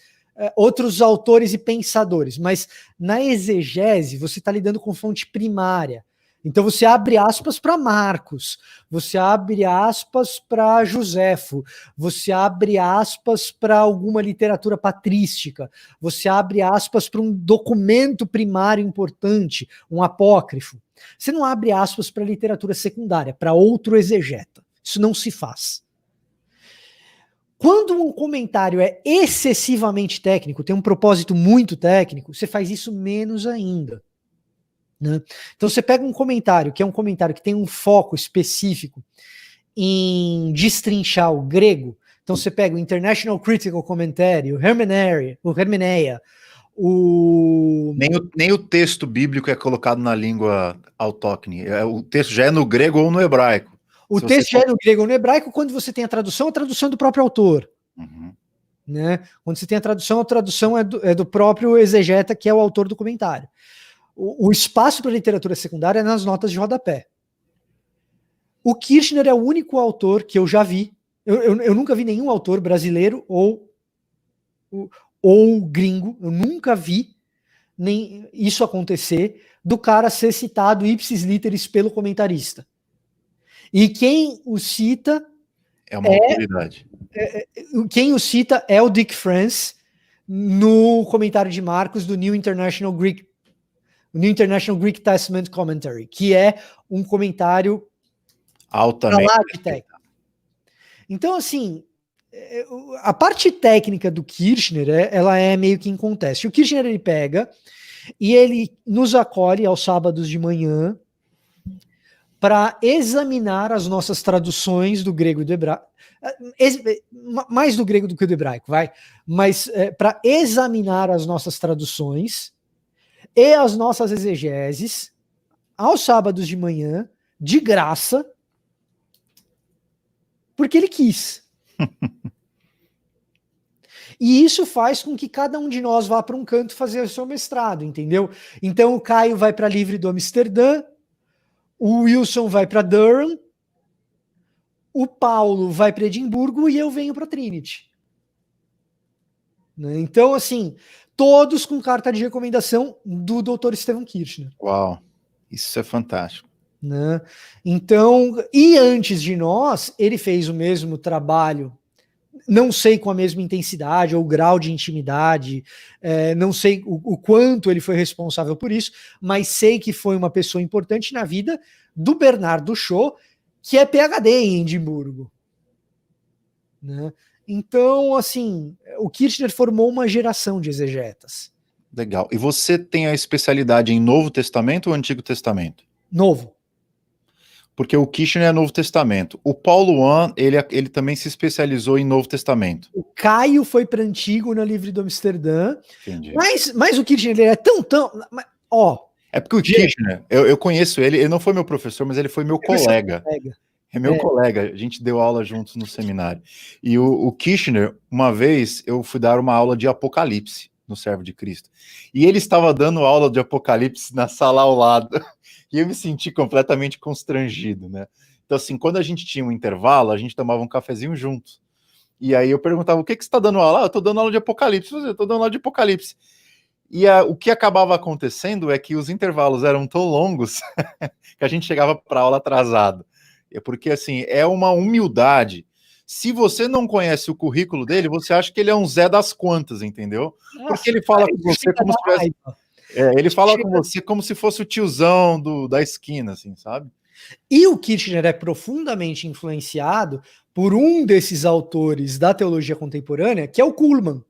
Speaker 2: autores e pensadores. Mas na exegese, você está lidando com fonte primária. Então você abre aspas para Marcos, você abre aspas para Joséfo, você abre aspas para alguma literatura patrística, você abre aspas para um documento primário importante, um apócrifo. Você não abre aspas para literatura secundária, para outro exegeta. Isso não se faz. Quando um comentário é excessivamente técnico, tem um propósito muito técnico, você faz isso menos ainda. Né? Então você pega um comentário, que é um comentário que tem um foco específico em destrinchar o grego. Então você pega o International Critical Commentary, o Hermeneia,
Speaker 1: Nem o texto bíblico é colocado na língua autóctone. O texto já é no grego ou no hebraico.
Speaker 2: O texto já é no grego ou no hebraico. Quando você tem a tradução é do próprio autor.
Speaker 1: Uhum.
Speaker 2: Né? Quando você tem a tradução é do próprio exegeta, que é o autor do comentário. O espaço para literatura secundária é nas notas de rodapé. O Kirchner é o único autor que eu já vi. Eu nunca vi nenhum autor brasileiro ou gringo. Eu nunca vi nem isso acontecer do cara ser citado ipsis literis pelo comentarista. E quem o cita
Speaker 1: é uma autoridade.
Speaker 2: Quem o cita é o Dick Friends no comentário de Marcos do New International Greek Testament Commentary, que é um comentário
Speaker 1: altamente
Speaker 2: técnico. Então, assim, a parte técnica do Kirchner, ela é meio que inconteste. O Kirchner, ele pega e ele nos acolhe aos sábados de manhã para examinar as nossas traduções do grego e do hebraico, mais do grego do que do hebraico, vai, mas para examinar as nossas traduções e as nossas exegeses aos sábados de manhã, de graça, porque ele quis. E isso faz com que cada um de nós vá para um canto fazer o seu mestrado, entendeu? Então o Caio vai para Livre do Amsterdã, o Wilson vai para Durham, o Paulo vai para Edimburgo e eu venho para Trinity. Né? Então, assim, todos com carta de recomendação do Dr. Stephen Kirchner.
Speaker 1: Uau, isso é fantástico.
Speaker 2: Né? Então, e antes de nós, ele fez o mesmo trabalho, não sei com a mesma intensidade ou grau de intimidade, não sei o quanto ele foi responsável por isso, mas sei que foi uma pessoa importante na vida do Bernardo Shaw, que é PhD em Edimburgo. Né? Então, assim, o Kirchner formou uma geração de exegetas.
Speaker 1: Legal. E você tem a especialidade em Novo Testamento ou Antigo Testamento?
Speaker 2: Novo.
Speaker 1: Porque o Kirchner é Novo Testamento. O Paulo Wan, ele também se especializou em Novo Testamento.
Speaker 2: O Caio foi para Antigo na Livre do Amsterdã.
Speaker 1: Entendi.
Speaker 2: Mas o Kirchner ele é tão... Ó,
Speaker 1: é porque o Kirchner, eu conheço ele não foi meu professor, mas ele foi meu colega. É meu colega, a gente deu aula juntos no seminário. E o Kirchner, uma vez, eu fui dar uma aula de Apocalipse no Servo de Cristo. E ele estava dando aula de Apocalipse na sala ao lado. E eu me senti completamente constrangido, né? Então, assim, quando a gente tinha um intervalo, a gente tomava um cafezinho junto. E aí eu perguntava, o que você está dando aula? Ah, eu estou dando aula de Apocalipse. Eu estou dando aula de Apocalipse. E o que acabava acontecendo é que os intervalos eram tão longos que a gente chegava para a aula atrasado. É porque, assim, é uma humildade. Se você não conhece o currículo dele, você acha que ele é um Zé das Quantas, entendeu? Porque ele fala com você como se tivesse... ele fala com você como se fosse o tiozão da esquina, assim, sabe?
Speaker 2: E o Kirchner é profundamente influenciado por um desses autores da teologia contemporânea, que é o Kuhlmann.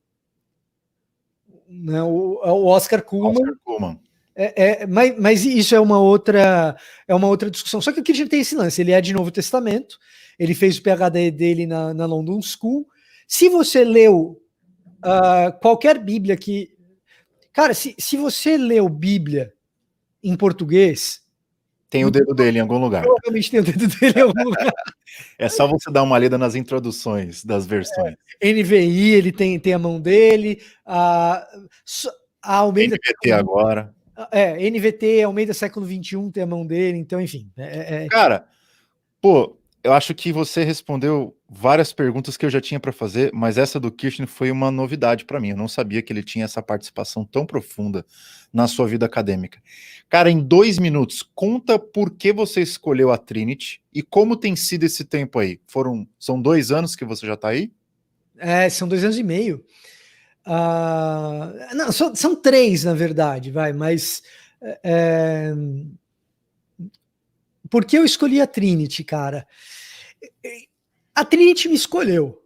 Speaker 2: Né? O Oscar Kuhlmann.
Speaker 1: Oscar Kuhlmann.
Speaker 2: Mas isso é uma outra discussão. Só que o Kirchner tem esse lance, ele é de Novo Testamento, ele fez o PhD dele na London School. Se você leu qualquer Bíblia que... Cara, se você leu Bíblia em português...
Speaker 1: Tem o dedo dele em algum lugar.
Speaker 2: Provavelmente tem o dedo dele em algum lugar.
Speaker 1: É só você dar uma lida nas introduções das versões.
Speaker 2: NVI, ele tem a mão dele. A Almeida...
Speaker 1: NVT agora.
Speaker 2: NVT, Almeida século XXI tem a mão dele, então, enfim.
Speaker 1: Cara, pô, eu acho que você respondeu várias perguntas que eu já tinha para fazer, mas essa do Kirchner foi uma novidade para mim. Eu não sabia que ele tinha essa participação tão profunda na sua vida acadêmica. Cara, em 2 minutos, conta por que você escolheu a Trinity e como tem sido esse tempo aí. São 2 anos que você já está aí?
Speaker 2: São 2 anos e meio. Não, são 3, na verdade, mas por que eu escolhi a Trinity, cara? A Trinity me escolheu.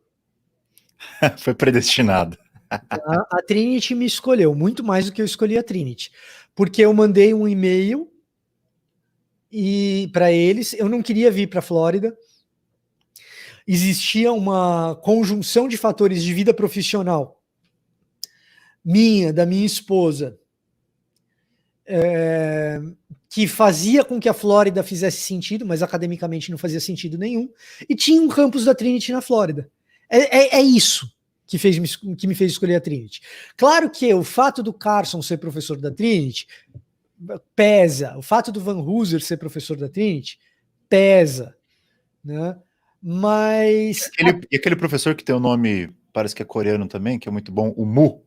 Speaker 1: Foi predestinado.
Speaker 2: A Trinity me escolheu, muito mais do que eu escolhi a Trinity. Porque eu mandei um e-mail para eles, eu não queria vir para a Flórida. Existia uma conjunção de fatores de vida profissional da minha esposa, que fazia com que a Flórida fizesse sentido, mas academicamente não fazia sentido nenhum, e tinha um campus da Trinity na Flórida. É isso que me fez escolher a Trinity. Claro que o fato do Carson ser professor da Trinity pesa, o fato do Van Hooser ser professor da Trinity pesa, né? Mas...
Speaker 1: E aquele professor que tem o nome, parece que é coreano também, que é muito bom, o Mu.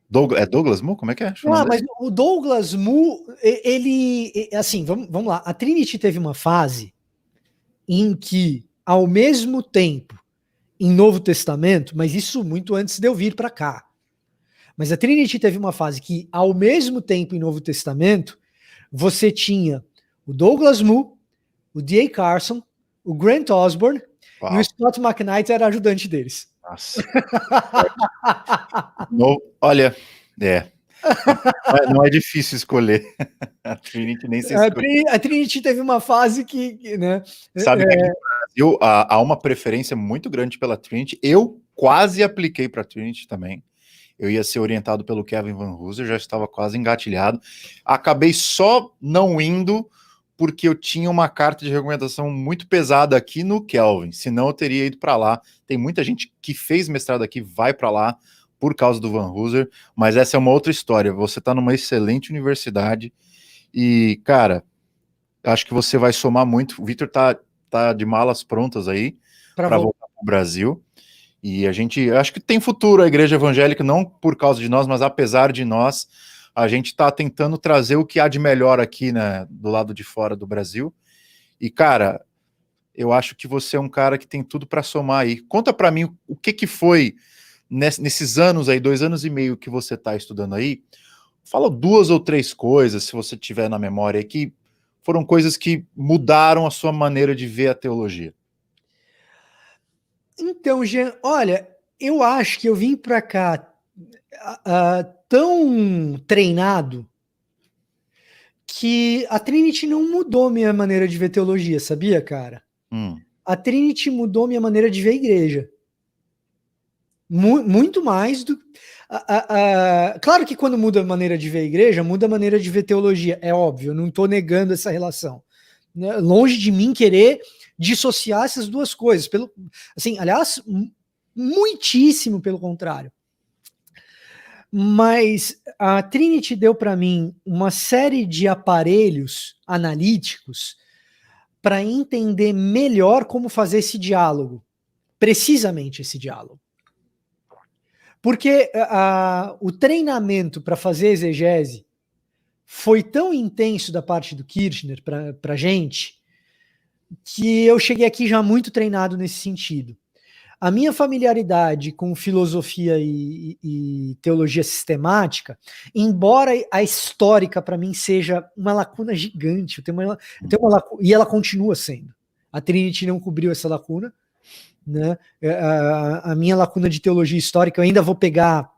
Speaker 1: Douglas Mu? Como é que é?
Speaker 2: Mas o Douglas Mu, ele... Assim, vamos lá. A Trinity teve uma fase em que, ao mesmo tempo, em Novo Testamento, mas isso muito antes de eu vir para cá. Mas a Trinity teve uma fase que, ao mesmo tempo, em Novo Testamento, você tinha o Douglas Mu, o D.A. Carson, o Grant Osborne, e o Scott McKnight era ajudante deles.
Speaker 1: Nossa. Olha, Não é difícil escolher. A Trinity nem se escolhe.
Speaker 2: A Trinity teve uma fase né?
Speaker 1: Sabe que aqui no Brasil há uma preferência muito grande pela Trinity. Eu quase apliquei para a Trinity também. Eu ia ser orientado pelo Kevin Van Hooser, já estava quase engatilhado. Acabei só não indo porque eu tinha uma carta de recomendação muito pesada aqui no Kelvin, senão eu teria ido para lá. Tem muita gente que fez mestrado aqui, vai para lá por causa do Van Hooser, mas essa é uma outra história. Você está numa excelente universidade e, cara, acho que você vai somar muito. O Vitor tá de malas prontas aí para voltar para o Brasil. E a gente, acho que tem futuro a igreja evangélica, não por causa de nós, mas apesar de nós, a gente está tentando trazer o que há de melhor aqui, né, do lado de fora do Brasil. E, cara, eu acho que você é um cara que tem tudo para somar aí. Conta para mim o que foi nesses anos aí, 2 anos e meio que você está estudando aí. Fala 2 ou 3 coisas, se você tiver na memória, que foram coisas que mudaram a sua maneira de ver a teologia.
Speaker 2: Então, Jean, olha, eu acho que eu vim para cá tão treinado que a Trinity não mudou minha maneira de ver teologia, sabia, cara? A Trinity mudou minha maneira de ver a igreja. Muito mais do... Claro que quando muda a maneira de ver a igreja, muda a maneira de ver teologia, é óbvio, eu não estou negando essa relação. Longe de mim querer dissociar essas duas coisas. Assim, aliás, muitíssimo pelo contrário. Mas a Trinity deu para mim uma série de aparelhos analíticos para entender melhor como fazer esse diálogo, precisamente esse diálogo. Porque o treinamento para fazer exegese foi tão intenso da parte do Kirchner para a gente, que eu cheguei aqui já muito treinado nesse sentido. A minha familiaridade com filosofia e teologia sistemática, embora a histórica para mim seja uma lacuna gigante, eu tenho uma lacuna, e ela continua sendo. A Trinity não cobriu essa lacuna, né? A minha lacuna de teologia histórica, eu ainda vou pegar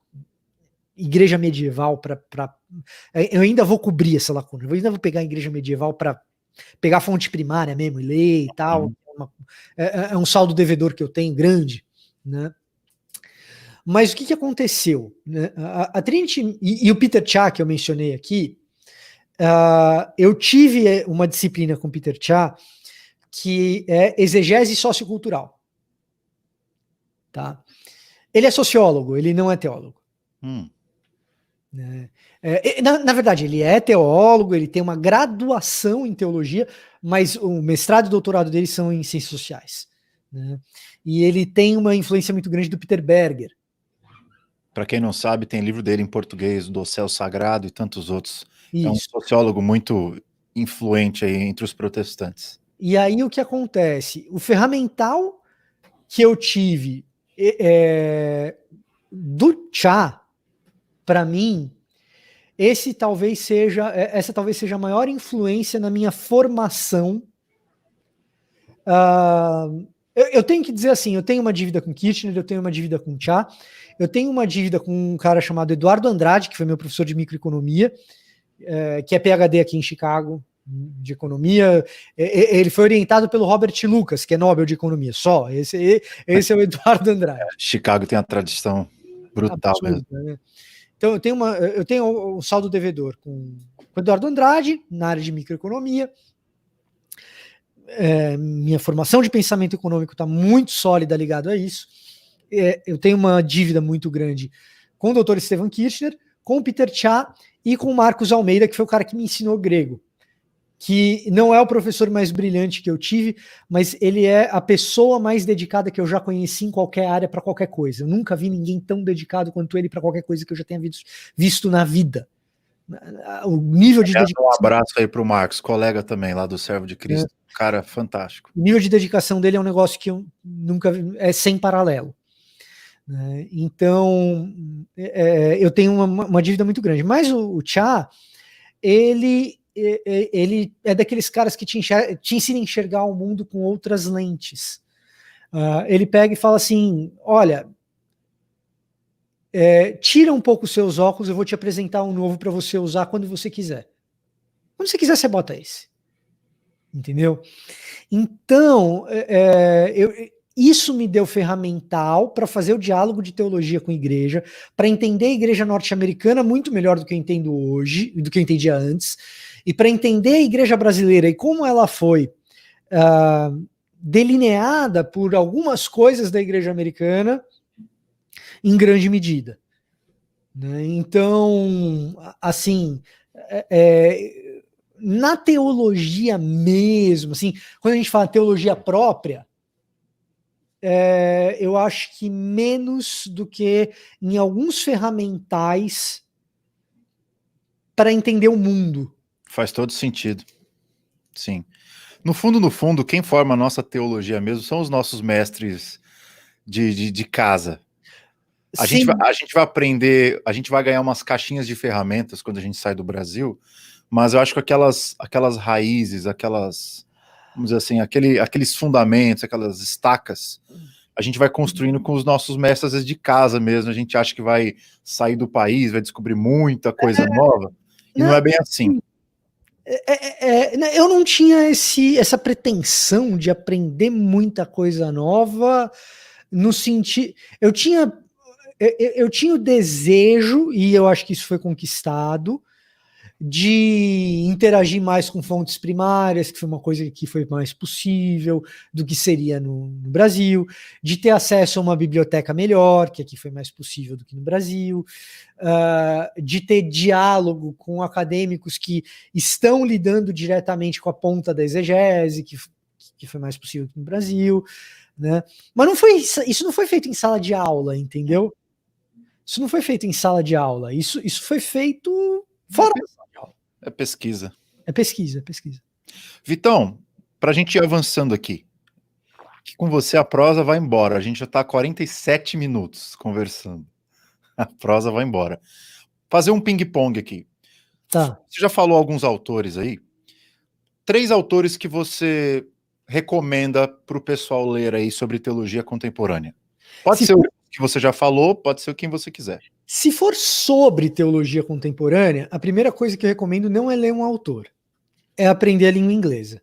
Speaker 2: igreja medieval eu ainda vou cobrir essa lacuna, eu ainda vou pegar a igreja medieval para pegar a fonte primária mesmo e ler e tal. É um saldo devedor que eu tenho grande, né? Mas o que aconteceu? Né? A Trinity e o Peter Cha, que eu mencionei aqui, eu tive uma disciplina com o Peter Cha que é exegese sociocultural. Tá? Ele é sociólogo, ele não é teólogo. Né? Na verdade, ele é teólogo, ele tem uma graduação em teologia, mas o mestrado e doutorado dele são em ciências sociais. Né? E ele tem uma influência muito grande do Peter Berger.
Speaker 1: Para quem não sabe, tem livro dele em português, do Céu Sagrado e tantos outros.
Speaker 2: Isso.
Speaker 1: É um sociólogo muito influente aí entre os protestantes.
Speaker 2: E aí o que acontece? O ferramental que eu tive do Cha, para mim, essa talvez seja a maior influência na minha formação. Eu tenho que dizer assim, eu tenho uma dívida com Kirchner, eu tenho uma dívida com Cha, eu tenho uma dívida com um cara chamado Eduardo Andrade, que foi meu professor de microeconomia, que é PhD aqui em Chicago, de economia. Ele foi orientado pelo Robert Lucas, que é Nobel de Economia, só. Esse é o Eduardo Andrade.
Speaker 1: Chicago tem uma tradição brutal mesmo.
Speaker 2: Né? Então eu tenho um saldo devedor com o Eduardo Andrade, na área de microeconomia. Minha formação de pensamento econômico está muito sólida ligado a isso. Eu tenho uma dívida muito grande com o Dr. Stephen Kirchner, com o Peter Cha e com o Marcos Almeida, que foi o cara que me ensinou grego, que não é o professor mais brilhante que eu tive, mas ele é a pessoa mais dedicada que eu já conheci em qualquer área para qualquer coisa. Eu nunca vi ninguém tão dedicado quanto ele para qualquer coisa que eu já tenha visto na vida. O nível de dedicação.
Speaker 1: Um abraço aí para o Marcos, colega também lá do Servo de Cristo. Cara, fantástico.
Speaker 2: O nível de dedicação dele é um negócio que eu nunca vi, é sem paralelo. Então, eu tenho uma dívida muito grande. Mas o Cha, ele é daqueles caras que te ensina a enxergar o mundo com outras lentes. Ele pega e fala assim, olha, tira um pouco os seus óculos, eu vou te apresentar um novo para você usar quando você quiser. Quando você quiser, você bota esse. Entendeu? Então, isso me deu ferramental para fazer o diálogo de teologia com a igreja, para entender a igreja norte-americana muito melhor do que eu entendo hoje, do que eu entendia antes, e para entender a igreja brasileira e como ela foi delineada por algumas coisas da igreja americana, em grande medida. Né? Então, assim, na teologia mesmo, assim, quando a gente fala teologia própria, eu acho que menos do que em alguns ferramentais para entender o mundo.
Speaker 1: Faz todo sentido. Sim. No fundo, quem forma a nossa teologia mesmo são os nossos mestres de casa. A gente vai aprender, a gente vai ganhar umas caixinhas de ferramentas quando a gente sai do Brasil, mas eu acho que aquelas raízes, vamos dizer assim, aqueles fundamentos, aquelas estacas, a gente vai construindo com os nossos mestres de casa mesmo. A gente acha que vai sair do país, vai descobrir muita coisa nova, e não é bem assim.
Speaker 2: Eu não tinha essa pretensão de aprender muita coisa nova, no sentido. Eu tinha o desejo, e eu acho que isso foi conquistado, de interagir mais com fontes primárias, que foi uma coisa que foi mais possível do que seria no Brasil, de ter acesso a uma biblioteca melhor, que aqui foi mais possível do que no Brasil, de ter diálogo com acadêmicos que estão lidando diretamente com a ponta da exegese, que foi mais possível do que no Brasil, né? Mas isso não foi feito em sala de aula, entendeu? Isso não foi feito em sala de aula, isso foi feito fora da sala de aula.
Speaker 1: É pesquisa.
Speaker 2: É pesquisa, é pesquisa.
Speaker 1: Vitão, para a gente ir avançando aqui, que com você a prosa vai embora. A gente já está há 47 minutos conversando. A prosa vai embora. Fazer um ping-pong aqui.
Speaker 2: Tá.
Speaker 1: Você já falou alguns autores aí? 3 autores que você recomenda para o pessoal ler aí sobre teologia contemporânea. Pode ser o que você já falou, pode ser quem você quiser.
Speaker 2: Se for sobre teologia contemporânea, a primeira coisa que eu recomendo não é ler um autor, é aprender a língua inglesa.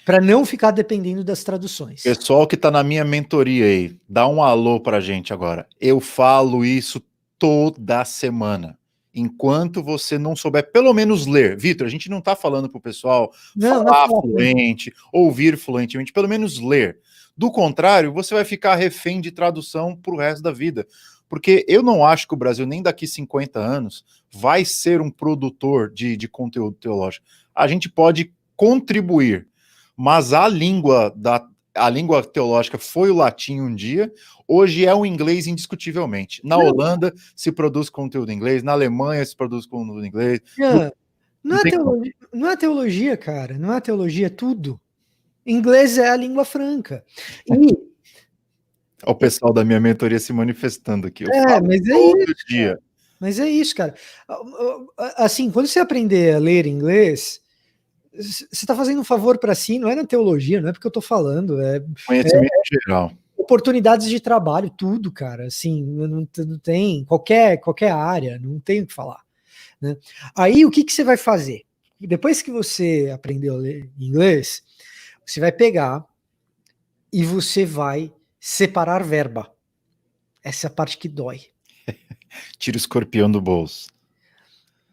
Speaker 2: Para não ficar dependendo das traduções.
Speaker 1: Pessoal que está na minha mentoria aí, dá um alô para a gente agora. Eu falo isso toda semana. Enquanto você não souber pelo menos ler. Vitor, a gente não está falando para o pessoal falar fluente, ouvir fluentemente, pelo menos ler. Do contrário, você vai ficar refém de tradução para o resto da vida. Porque eu não acho que o Brasil, nem daqui 50 anos, vai ser um produtor de conteúdo teológico. A gente pode contribuir, mas a língua teológica foi o latim um dia, hoje é o inglês indiscutivelmente. Na Holanda se produz conteúdo em inglês, na Alemanha se produz conteúdo em inglês.
Speaker 2: Não é teologia, cara. Não é teologia, é tudo. Inglês é a língua franca. E
Speaker 1: o pessoal da minha mentoria se manifestando aqui.
Speaker 2: Mas todo dia. Mas é isso, cara. Assim, quando você aprender a ler inglês, você está fazendo um favor para si, não é na teologia, não é porque eu estou falando.
Speaker 1: Conhecimento geral.
Speaker 2: Oportunidades de trabalho, tudo, cara. Assim, não tem qualquer área, não tem o que falar. Né? Aí, o que você vai fazer? Depois que você aprendeu a ler inglês, você vai pegar e você vai separar verba. Essa é a parte que dói.
Speaker 1: Tira o escorpião do bolso.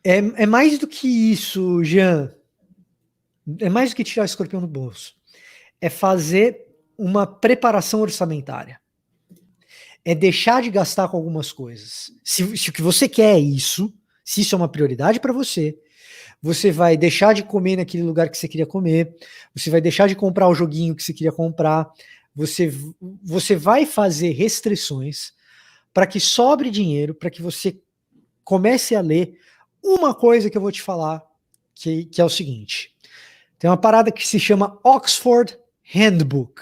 Speaker 2: É mais do que isso, Jean. É mais do que tirar o escorpião do bolso. É fazer uma preparação orçamentária. É deixar de gastar com algumas coisas. Se o que você quer é isso, se isso é uma prioridade para você, você vai deixar de comer naquele lugar que você queria comer, você vai deixar de comprar o joguinho que você queria comprar, você vai fazer restrições para que sobre dinheiro, para que você comece a ler uma coisa que eu vou te falar, que é o seguinte. Tem uma parada que se chama Oxford Handbook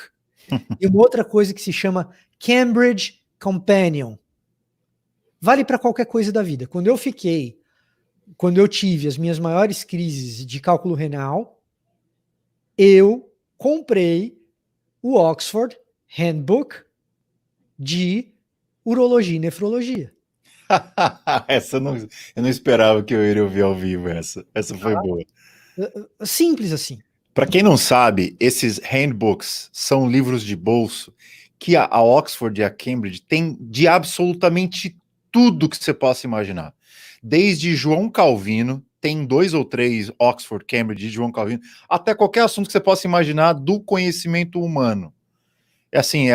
Speaker 2: e uma outra coisa que se chama Cambridge Companion. Vale para qualquer coisa da vida. Quando eu tive as minhas maiores crises de cálculo renal, eu comprei o Oxford Handbook de urologia e nefrologia.
Speaker 1: Essa eu não esperava que eu iria ouvir ao vivo essa. Essa foi boa.
Speaker 2: Simples assim.
Speaker 1: Para quem não sabe, esses handbooks são livros de bolso que a Oxford e a Cambridge têm de absolutamente tudo que você possa imaginar. Desde João Calvino, tem 2 ou 3 Oxford, Cambridge e João Calvino, até qualquer assunto que você possa imaginar do conhecimento humano. É assim,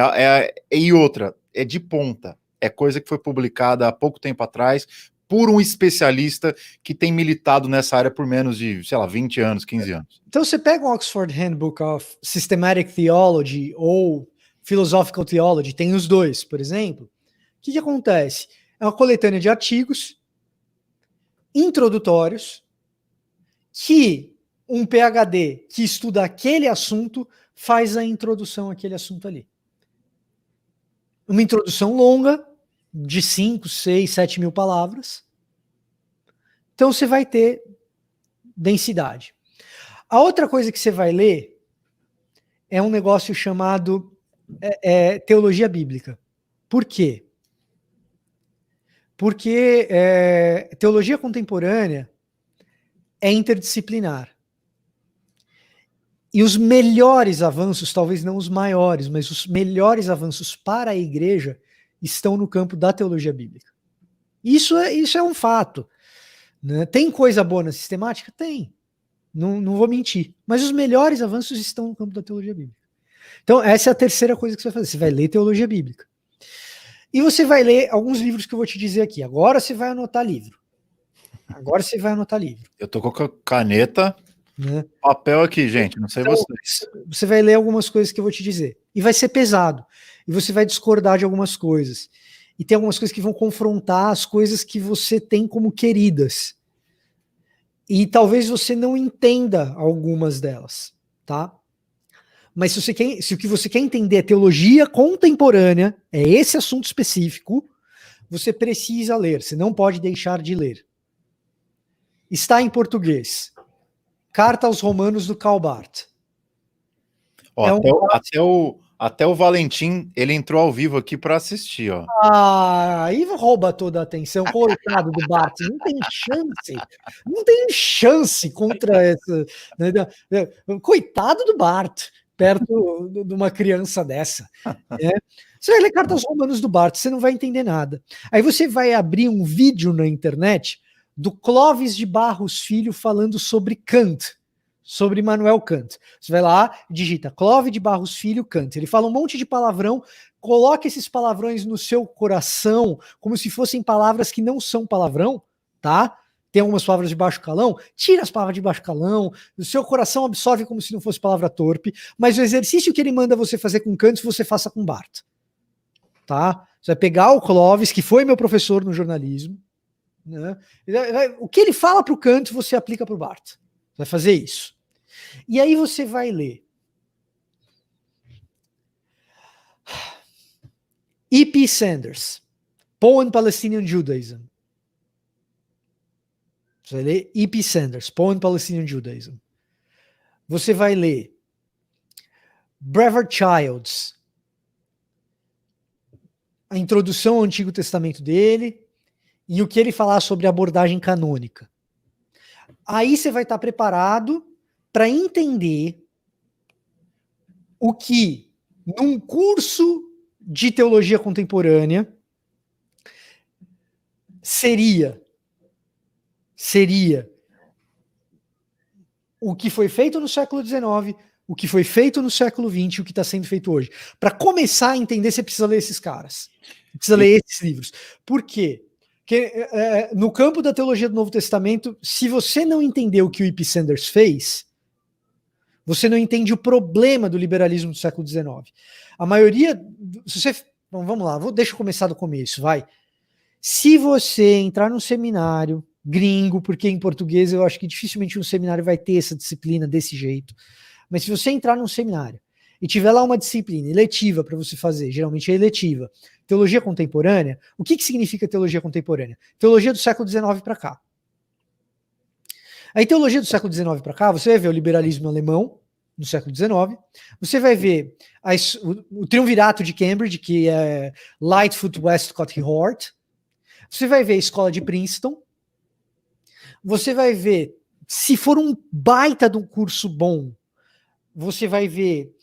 Speaker 1: e outra, é de ponta. É coisa que foi publicada há pouco tempo atrás por um especialista que tem militado nessa área por menos de, sei lá, 20 anos, 15 anos.
Speaker 2: Então você pega o Oxford Handbook of Systematic Theology ou Philosophical Theology, tem os dois, por exemplo. O que acontece? É uma coletânea de artigos introdutórios que um PhD que estuda aquele assunto faz a introdução àquele assunto ali. Uma introdução longa, de 5, 6, 7 mil palavras. Então você vai ter densidade. A outra coisa que você vai ler é um negócio chamado teologia bíblica. Por quê? Porque teologia contemporânea é interdisciplinar. E os melhores avanços, talvez não os maiores, mas os melhores avanços para a igreja estão no campo da teologia bíblica. Isso é um fato. Né? Tem coisa boa na sistemática? Tem. Não vou mentir. Mas os melhores avanços estão no campo da teologia bíblica. Então, essa é a terceira coisa que você vai fazer. Você vai ler teologia bíblica. E você vai ler alguns livros que eu vou te dizer aqui. Agora você vai anotar livro.
Speaker 1: Eu tô com a caneta, né? Papel aqui, gente. Não sei então, vocês.
Speaker 2: Você vai ler algumas coisas que eu vou te dizer. E vai ser pesado. E você vai discordar de algumas coisas. E tem algumas coisas que vão confrontar as coisas que você tem como queridas. E talvez você não entenda algumas delas, tá? Mas se o que você quer entender é teologia contemporânea, é esse assunto específico, você precisa ler, você não pode deixar de ler. Está em português. Carta aos Romanos do Karl Barth.
Speaker 1: Até o Valentim, ele entrou ao vivo aqui para assistir, ó.
Speaker 2: Aí rouba toda a atenção, coitado do Barth, não tem chance contra essa, né? Coitado do Barth, perto de uma criança dessa. Né? Você vai ler Carta aos Romanos do Barth, você não vai entender nada. Aí você vai abrir um vídeo na internet do Clóvis de Barros Filho falando sobre Kant, sobre Immanuel Kant. Você vai lá, digita Clóvis de Barros Filho, Kant. Ele fala um monte de palavrão, coloca esses palavrões no seu coração como se fossem palavras que não são palavrão, tá? Tem algumas palavras de baixo calão, tira as palavras de baixo calão, o seu coração absorve como se não fosse palavra torpe, mas o exercício que ele manda você fazer com Kant, você faça com Barth. Tá? Você vai pegar o Clóvis, que foi meu professor no jornalismo, né? O que ele fala para o Kant, você aplica para o Barth. Você vai fazer isso. E aí você vai ler E.P. Sanders, Poe and Palestinian Judaism. Você vai ler E.P. Sanders, Poe and Palestinian Judaism. Você vai ler Brevard Childs, a introdução ao Antigo Testamento dele e o que ele falar sobre abordagem canônica. Aí você vai estar preparado para entender o que, num curso de teologia contemporânea, seria o que foi feito no século XIX, o que foi feito no século XX e o que está sendo feito hoje. Para começar a entender, você precisa ler esses caras. Precisa ler esses livros. Por quê? Porque no campo da teologia do Novo Testamento, se você não entender o que o E.P. Sanders fez, você não entende o problema do liberalismo do século XIX. A maioria... Bom, vamos lá, deixa eu começar do começo, vai. Se você entrar num seminário gringo, porque em português eu acho que dificilmente um seminário vai ter essa disciplina desse jeito, mas se você entrar num seminário e tiver lá uma disciplina eletiva para você fazer, geralmente é eletiva, teologia contemporânea, o que significa teologia contemporânea? Teologia do século XIX para cá. Aí teologia do século XIX para cá, você vai ver o liberalismo alemão, no século XIX. Você vai ver o Triunvirato de Cambridge, que é Lightfoot, Westcott e Hort. Você vai ver a escola de Princeton. Você vai ver, se for um baita de um curso bom, você vai ver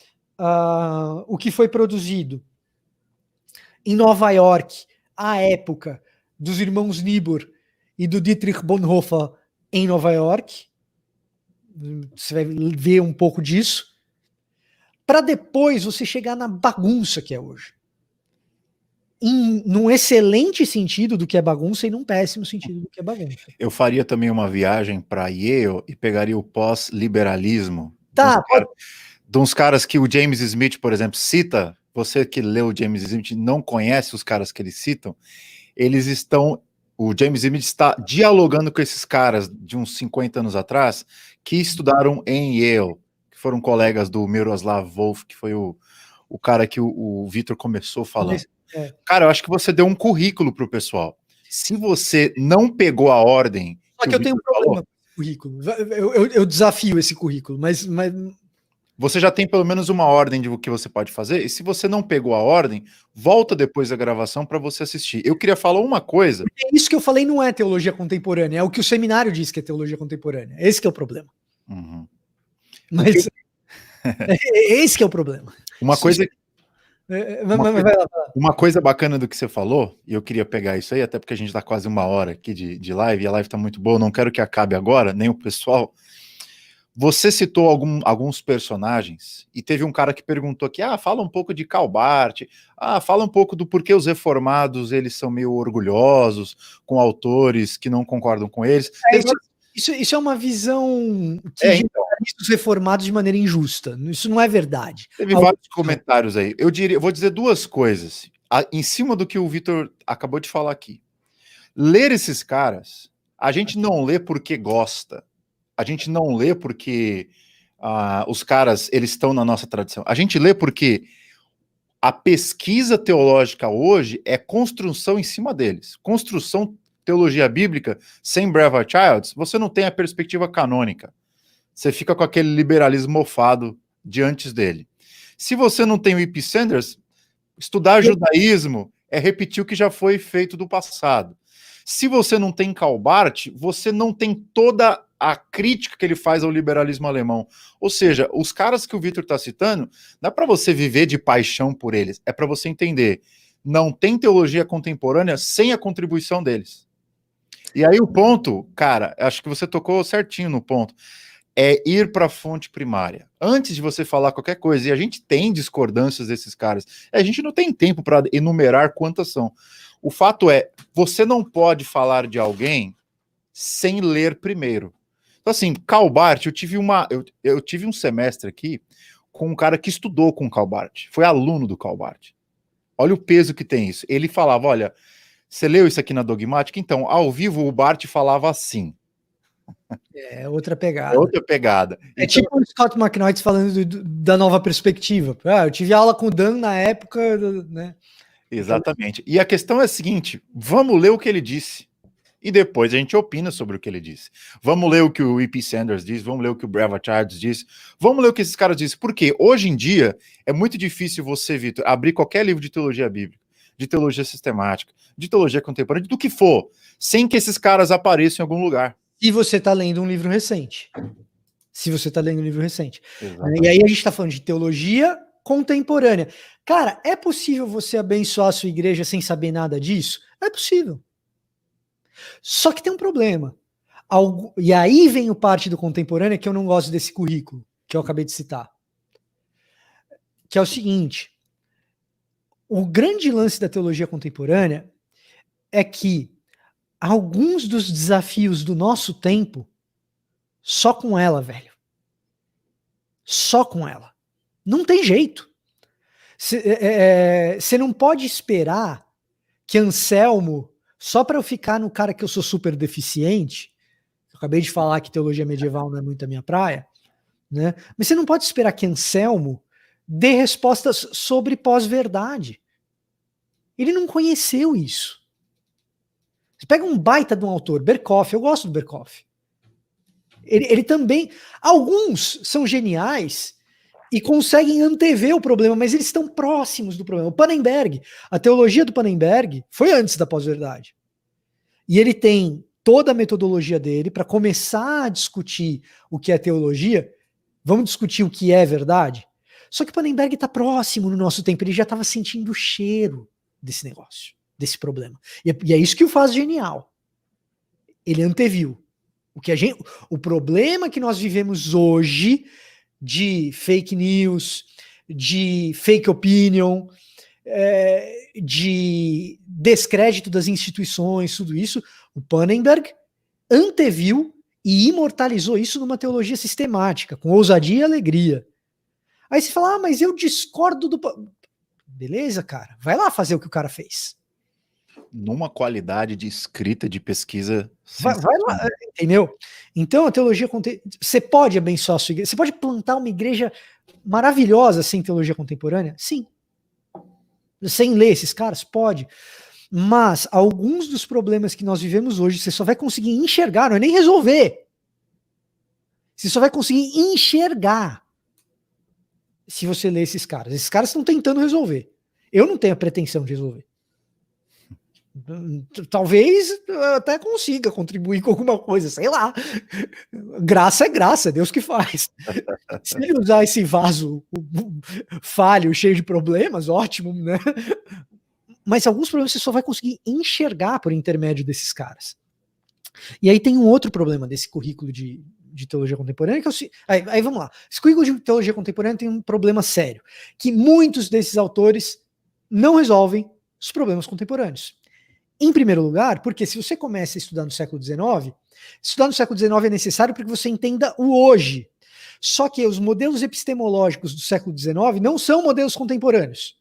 Speaker 2: o que foi produzido em Nova York, à época dos irmãos Niebuhr e do Dietrich Bonhoeffer em Nova York. Você vai ver um pouco disso, para depois você chegar na bagunça que é hoje. Num excelente sentido do que é bagunça e num péssimo sentido do que é bagunça.
Speaker 1: Eu faria também uma viagem para Yale e pegaria o pós-liberalismo.
Speaker 2: Tá,
Speaker 1: de uns caras que o James Smith, por exemplo, cita. Você que leu o James Smith não conhece os caras que eles citam. Eles estão... O James Smith está dialogando com esses caras de uns 50 anos atrás que estudaram em Yale, que foram colegas do Miroslav Volf, que foi o cara que o Vitor começou falando. Cara, eu acho que você deu um currículo para o pessoal. Se você não pegou a ordem...
Speaker 2: Só que eu tenho um problema com esse currículo. Eu desafio esse currículo, mas...
Speaker 1: Você já tem pelo menos uma ordem de o que você pode fazer, e se você não pegou a ordem, volta depois da gravação para você assistir. Eu queria falar uma coisa...
Speaker 2: Isso que eu falei não é teologia contemporânea, é o que o seminário diz que é teologia contemporânea. Esse que é o problema.
Speaker 1: Uhum.
Speaker 2: Mas esse que é o problema.
Speaker 1: Uma coisa... Uma coisa bacana do que você falou, e eu queria pegar isso aí, até porque a gente está quase uma hora aqui de live, e a live está muito boa, não quero que acabe agora, nem o pessoal. Você citou alguns personagens, e teve um cara que perguntou aqui, fala um pouco de Calbart, fala um pouco do porquê os reformados, eles são meio orgulhosos com autores que não concordam com eles.
Speaker 2: Isso é uma visão que generaliza os reformados de maneira injusta. Isso não é verdade.
Speaker 1: Teve vários comentários aí. Vou dizer duas coisas, em cima do que o Vitor acabou de falar aqui. Ler esses caras, a gente não lê porque gosta. A gente não lê porque os caras eles estão na nossa tradição. A gente lê porque a pesquisa teológica hoje é construção em cima deles. Construção teologia bíblica sem Brevard Childs, você não tem a perspectiva canônica. Você fica com aquele liberalismo mofado diante dele. Se você não tem o E.P. Sanders, estudar judaísmo é repetir o que já foi feito do passado. Se você não tem Calbart, você não tem toda a crítica que ele faz ao liberalismo alemão. Ou seja, os caras que o Vitor está citando, não é para você viver de paixão por eles, é para você entender, não tem teologia contemporânea sem a contribuição deles. E aí o ponto, cara, acho que você tocou certinho no ponto, é ir para a fonte primária. Antes de você falar qualquer coisa, e a gente tem discordâncias desses caras, a gente não tem tempo para enumerar quantas são. O fato é, você não pode falar de alguém sem ler primeiro. Então, assim, Calbart, eu tive um semestre aqui com um cara que estudou com Calbart, foi aluno do Calbart. Olha o peso que tem isso. Ele falava, olha, você leu isso aqui na Dogmática? Então, ao vivo o Bart falava assim.
Speaker 2: É outra pegada.
Speaker 1: É outra pegada.
Speaker 2: É então, tipo o Scott McKnight falando da nova perspectiva. Eu tive aula com o Dan na época, né?
Speaker 1: Exatamente. E a questão é a seguinte, vamos ler o que ele disse. E depois a gente opina sobre o que ele disse. Vamos ler o que o E.P. Sanders diz, vamos ler o que o Brevard Childs diz, vamos ler o que esses caras dizem. Porque hoje em dia é muito difícil você, Vitor, abrir qualquer livro de teologia bíblica, de teologia sistemática, de teologia contemporânea, do que for, sem que esses caras apareçam em algum lugar.
Speaker 2: Se você está lendo um livro recente. Exatamente. E aí a gente está falando de teologia contemporânea. Cara, é possível você abençoar a sua igreja sem saber nada disso? É possível. Só que tem um problema. E aí vem o parte do contemporâneo que eu não gosto desse currículo, que eu acabei de citar. Que é o seguinte. O grande lance da teologia contemporânea é que alguns dos desafios do nosso tempo, só com ela, velho. Só com ela. Não tem jeito. Você não pode esperar que Anselmo, só para eu ficar no cara que eu sou super deficiente, eu acabei de falar que teologia medieval não é muito a minha praia, né? Mas você não pode esperar que Anselmo dê respostas sobre pós-verdade. Ele não conheceu isso. Você pega um baita de um autor, Berkhoff, eu gosto do Berkhoff. Ele também... Alguns são geniais e conseguem antever o problema, mas eles estão próximos do problema. O Pannenberg, a teologia do Pannenberg foi antes da pós-verdade. E ele tem toda a metodologia dele para começar a discutir o que é teologia. Vamos discutir o que é verdade? Só que o Pannenberg está próximo no nosso tempo, ele já estava sentindo o cheiro desse negócio, desse problema. E é isso que o faz genial. Ele anteviu. O problema que nós vivemos hoje de fake news, de fake opinion, de descrédito das instituições, tudo isso, o Pannenberg anteviu e imortalizou isso numa teologia sistemática, com ousadia e alegria. Aí você fala, mas eu discordo do... Beleza, cara, vai lá fazer o que o cara fez.
Speaker 1: Numa qualidade de escrita, de pesquisa.
Speaker 2: Vai lá, entendeu? Então a teologia você pode abençoar a sua igreja, você pode plantar uma igreja maravilhosa sem teologia contemporânea? Sim. Sem ler esses caras? Pode. Mas alguns dos problemas que nós vivemos hoje, você só vai conseguir enxergar, não é nem resolver. Você só vai conseguir enxergar se você ler esses caras. Esses caras estão tentando resolver. Eu não tenho a pretensão de resolver. Talvez eu até consiga contribuir com alguma coisa, sei lá. Graça é graça, Deus que faz. Se ele usar esse vaso falho, cheio de problemas, ótimo, né? Mas alguns problemas você só vai conseguir enxergar por intermédio desses caras. E aí tem um outro problema desse currículo de teologia contemporânea, que aí vamos lá. Esse currículo de teologia contemporânea tem um problema sério, que muitos desses autores não resolvem os problemas contemporâneos. Em primeiro lugar, porque se você começa a estudar no século XIX, estudar no século XIX é necessário para que você entenda o hoje. Só que os modelos epistemológicos do século XIX não são modelos contemporâneos.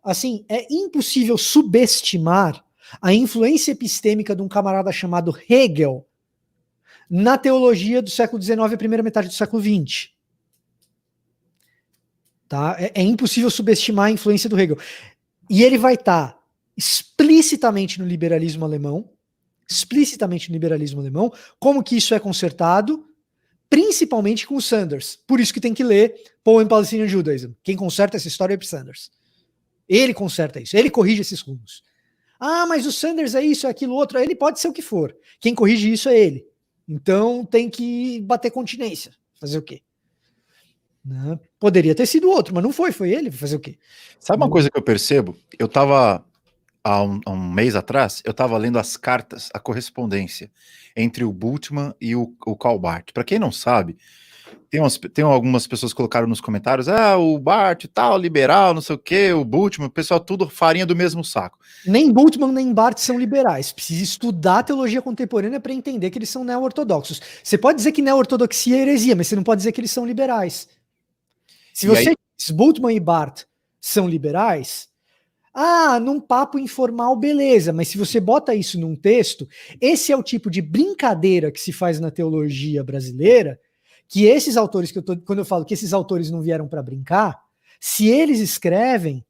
Speaker 2: Assim, é impossível subestimar a influência epistêmica de um camarada chamado Hegel na teologia do século XIX e a primeira metade do século XX. Tá? É impossível subestimar a influência do Hegel. E ele vai estar explicitamente no liberalismo alemão, como que isso é consertado, principalmente com o Sanders. Por isso que tem que ler Paul and Palestinian Judaism. Quem conserta essa história é o Sanders. Ele conserta isso, ele corrige esses rumos. Ah, mas o Sanders é isso, é aquilo, outro. Ele pode ser o que for. Quem corrige isso é ele. Então tem que bater continência. Fazer o quê? Não, poderia ter sido outro, mas não foi ele. Fazer o quê?
Speaker 1: Sabe uma coisa que eu percebo? Eu estava há um mês atrás, eu estava lendo as cartas, a correspondência entre o Bultmann e o Karl Barth. Para quem não sabe, tem algumas pessoas que colocaram nos comentários, o Barth tal, liberal, não sei o que, o Bultmann, o pessoal tudo farinha do mesmo saco.
Speaker 2: Nem Bultmann nem Barth são liberais. Precisa estudar a teologia contemporânea para entender que eles são neo-ortodoxos. Você pode dizer que neo-ortodoxia é heresia, mas você não pode dizer que eles são liberais. Se você diz Bultmann e Barth são liberais, num papo informal, beleza, mas se você bota isso num texto, esse é o tipo de brincadeira que se faz na teologia brasileira, que esses autores, quando eu falo que esses autores não vieram para brincar, se eles escrevem,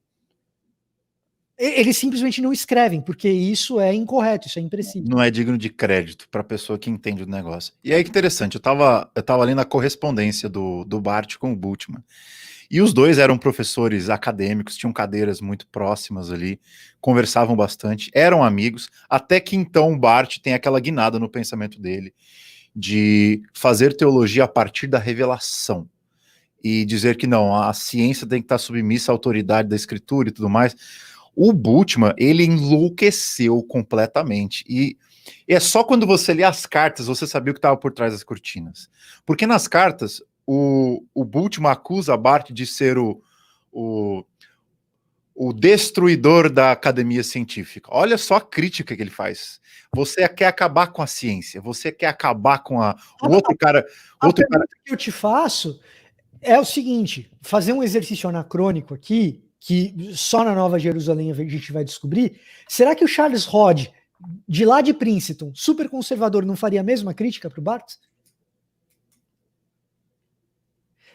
Speaker 2: eles simplesmente não escrevem, porque isso é incorreto, isso é impreciso.
Speaker 1: Não é digno de crédito para a pessoa que entende o negócio. E aí que interessante, eu tava lendo a correspondência do Barth com o Bultmann. E os dois eram professores acadêmicos, tinham cadeiras muito próximas ali, conversavam bastante, eram amigos, até que então o Barth tem aquela guinada no pensamento dele de fazer teologia a partir da revelação e dizer que não, a ciência tem que estar submissa à autoridade da escritura e tudo mais. O Bultmann, ele enlouqueceu completamente e é só quando você lê as cartas você sabia o que estava por trás das cortinas, porque nas cartas o Bultmann acusa Barth de ser o destruidor da academia científica. Olha só a crítica que ele faz. Você quer acabar com a ciência, você quer acabar com o outro cara.
Speaker 2: A pergunta que eu te faço é o seguinte: fazer um exercício anacrônico aqui, que só na Nova Jerusalém a gente vai descobrir. Será que o Charles Hodge, de lá de Princeton, super conservador, não faria a mesma crítica para o Barth?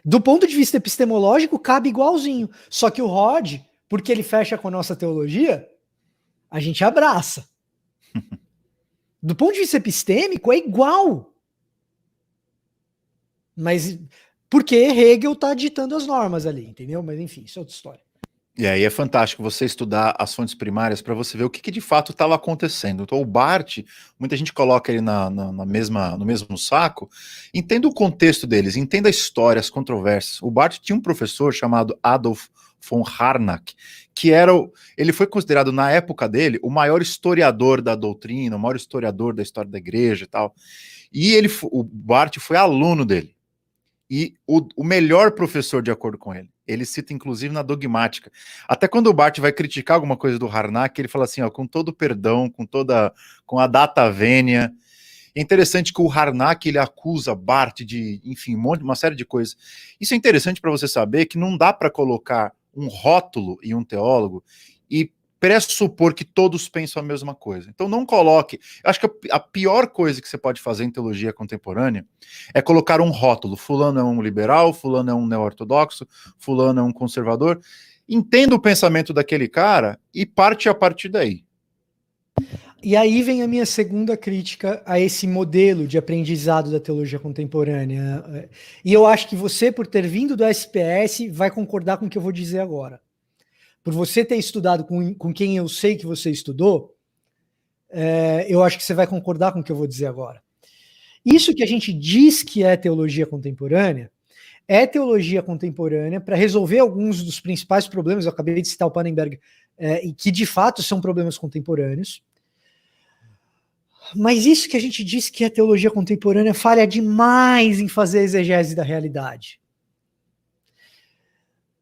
Speaker 2: Do ponto de vista epistemológico, cabe igualzinho. Só que o Hodge, porque ele fecha com a nossa teologia, a gente abraça. Do ponto de vista epistêmico, é igual. Mas Porque Hegel está ditando as normas ali, entendeu? Mas enfim, isso é outra história.
Speaker 1: E aí é fantástico você estudar as fontes primárias para você ver o que de fato estava acontecendo. Então, o Barth, muita gente coloca ele no mesmo saco. Entenda o contexto deles, entenda a história, as controvérsias. O Barth tinha um professor chamado Adolf von Harnack, ele foi considerado na época dele o maior historiador da doutrina, o maior historiador da história da igreja e tal. E o Barth foi aluno dele. E o melhor professor, de acordo com ele. Ele cita, inclusive, na dogmática. Até quando o Barth vai criticar alguma coisa do Harnack, ele fala assim, ó, com todo perdão, com a data vênia. É interessante que o Harnack, ele acusa Barth de, enfim, uma série de coisas. Isso é interessante para você saber que não dá para colocar um rótulo em um teólogo e pressupor que todos pensam a mesma coisa. Então não coloque... Acho que a pior coisa que você pode fazer em teologia contemporânea é colocar um rótulo. Fulano é um liberal, fulano é um neo-ortodoxo, fulano é um conservador. Entenda o pensamento daquele cara e parte a partir daí.
Speaker 2: E aí vem a minha segunda crítica a esse modelo de aprendizado da teologia contemporânea. E eu acho que você, por ter vindo do SPS, vai concordar com o que eu vou dizer agora. Por você ter estudado com quem eu sei que você estudou, eu acho que você vai concordar com o que eu vou dizer agora. Isso que a gente diz que é teologia contemporânea para resolver alguns dos principais problemas. Eu acabei de citar o Pannenberg, e que de fato são problemas contemporâneos. Mas isso que a gente diz que é teologia contemporânea falha demais em fazer a exegese da realidade.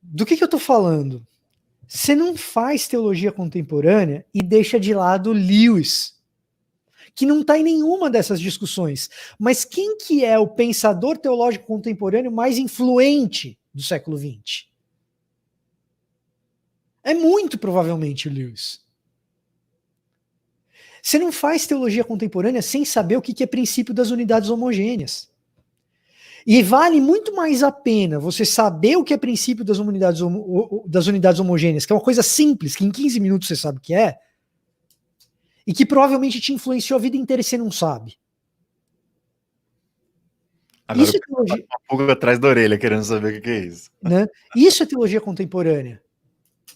Speaker 2: Do que eu estou falando? Você não faz teologia contemporânea e deixa de lado Lewis, que não está em nenhuma dessas discussões. Mas quem que é o pensador teológico contemporâneo mais influente do século XX? É muito provavelmente o Lewis. Você não faz teologia contemporânea sem saber o que é princípio das unidades homogêneas. E vale muito mais a pena você saber o que é princípio das unidades homogêneas, que é uma coisa simples, que em 15 minutos você sabe o que é, e que provavelmente te influenciou a vida inteira e você não sabe.
Speaker 1: Agora isso é teologia... uma pulga atrás da orelha querendo saber o que é isso.
Speaker 2: Né? Isso é teologia contemporânea.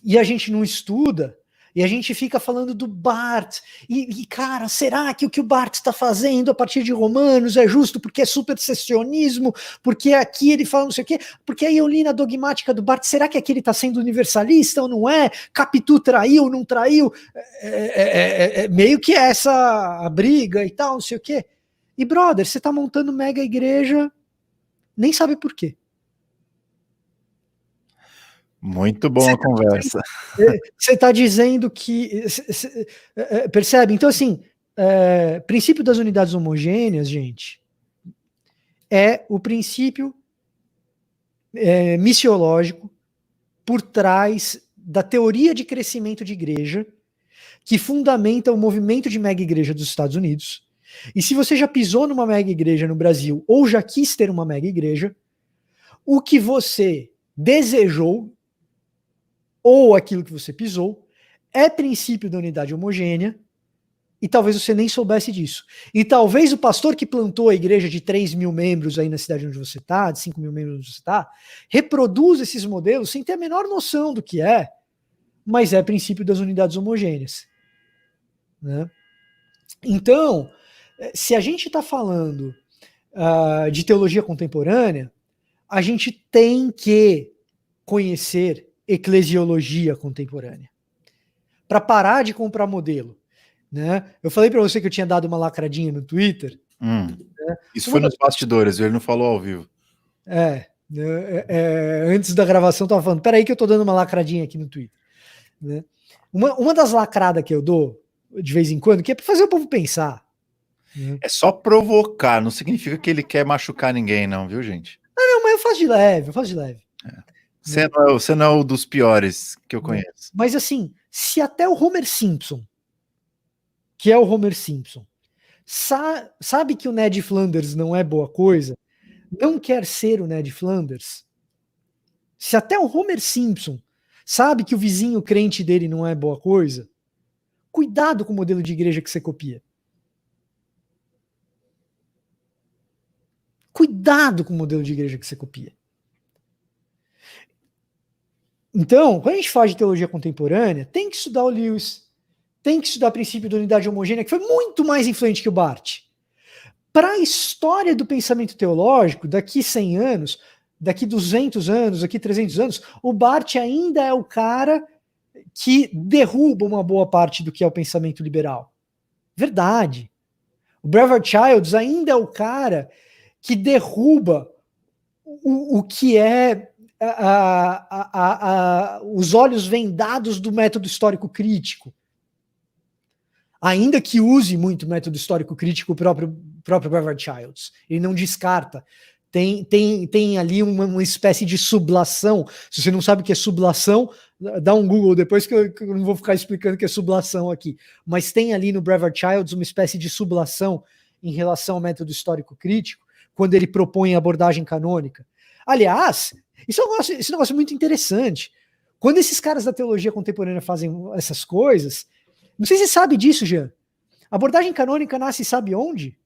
Speaker 2: E a gente não estuda, e a gente fica falando do Barth, e cara, será que o que o Barth está fazendo a partir de Romanos é justo porque é supersessionismo, porque aqui ele fala não sei o quê, porque aí eu li na dogmática do Barth, será que aqui ele está sendo universalista ou não é? Capitu traiu ou não traiu? Meio que essa a briga e tal, não sei o quê. E brother, você está montando mega igreja, nem sabe por quê.
Speaker 1: Muito boa a conversa.
Speaker 2: Você está dizendo que... percebe? Então, assim, princípio das unidades homogêneas, gente, é o princípio missiológico por trás da teoria de crescimento de igreja que fundamenta o movimento de mega igreja dos Estados Unidos. E se você já pisou numa mega igreja no Brasil ou já quis ter uma mega igreja, o que você desejou ou aquilo que você pisou, é princípio da unidade homogênea, e talvez você nem soubesse disso. E talvez o pastor que plantou a igreja de 3 mil membros aí na cidade onde você está, de 5 mil membros onde você está, reproduza esses modelos sem ter a menor noção do que é, mas é princípio das unidades homogêneas. Né? Então, se a gente está falando de teologia contemporânea, a gente tem que conhecer eclesiologia contemporânea, para parar de comprar modelo. Né? Eu falei para você que eu tinha dado uma lacradinha no Twitter.
Speaker 1: Né? Isso foi nos bastidores, ele não falou ao vivo.
Speaker 2: Antes da gravação eu tava falando, peraí que eu tô dando uma lacradinha aqui no Twitter. Né? Uma das lacradas que eu dou, de vez em quando, que é para fazer o povo pensar. Né?
Speaker 1: É só provocar, não significa que ele quer machucar ninguém não, viu, gente?
Speaker 2: Não, mas eu faço de leve,
Speaker 1: Você não é o dos piores que eu conheço.
Speaker 2: Mas assim, se até o Homer Simpson, que é o Homer Simpson, sabe que o Ned Flanders não é boa coisa, não quer ser o Ned Flanders, se até o Homer Simpson sabe que o vizinho crente dele não é boa coisa, cuidado com o modelo de igreja que você copia. Cuidado com o modelo de igreja que você copia. Então, quando a gente fala de teologia contemporânea, tem que estudar o Lewis, tem que estudar o princípio da unidade homogênea, que foi muito mais influente que o Barth. Para a história do pensamento teológico, daqui 100 anos, daqui 200 anos, daqui 300 anos, o Barth ainda é o cara que derruba uma boa parte do que é o pensamento liberal. Verdade. O Brevard Childs ainda é o cara que derruba o que é os olhos vendados do método histórico crítico. Ainda que use muito o método histórico crítico o próprio Brevard Childs. Ele não descarta. Tem ali uma espécie de sublação. Se você não sabe o que é sublação, dá um Google depois que eu não vou ficar explicando o que é sublação aqui. Mas tem ali no Brevard Childs uma espécie de sublação em relação ao método histórico crítico, quando ele propõe a abordagem canônica. Aliás, esse negócio é muito interessante. Quando esses caras da teologia contemporânea fazem essas coisas, não sei se você sabe disso, Jean. A abordagem canônica nasce, sabe onde?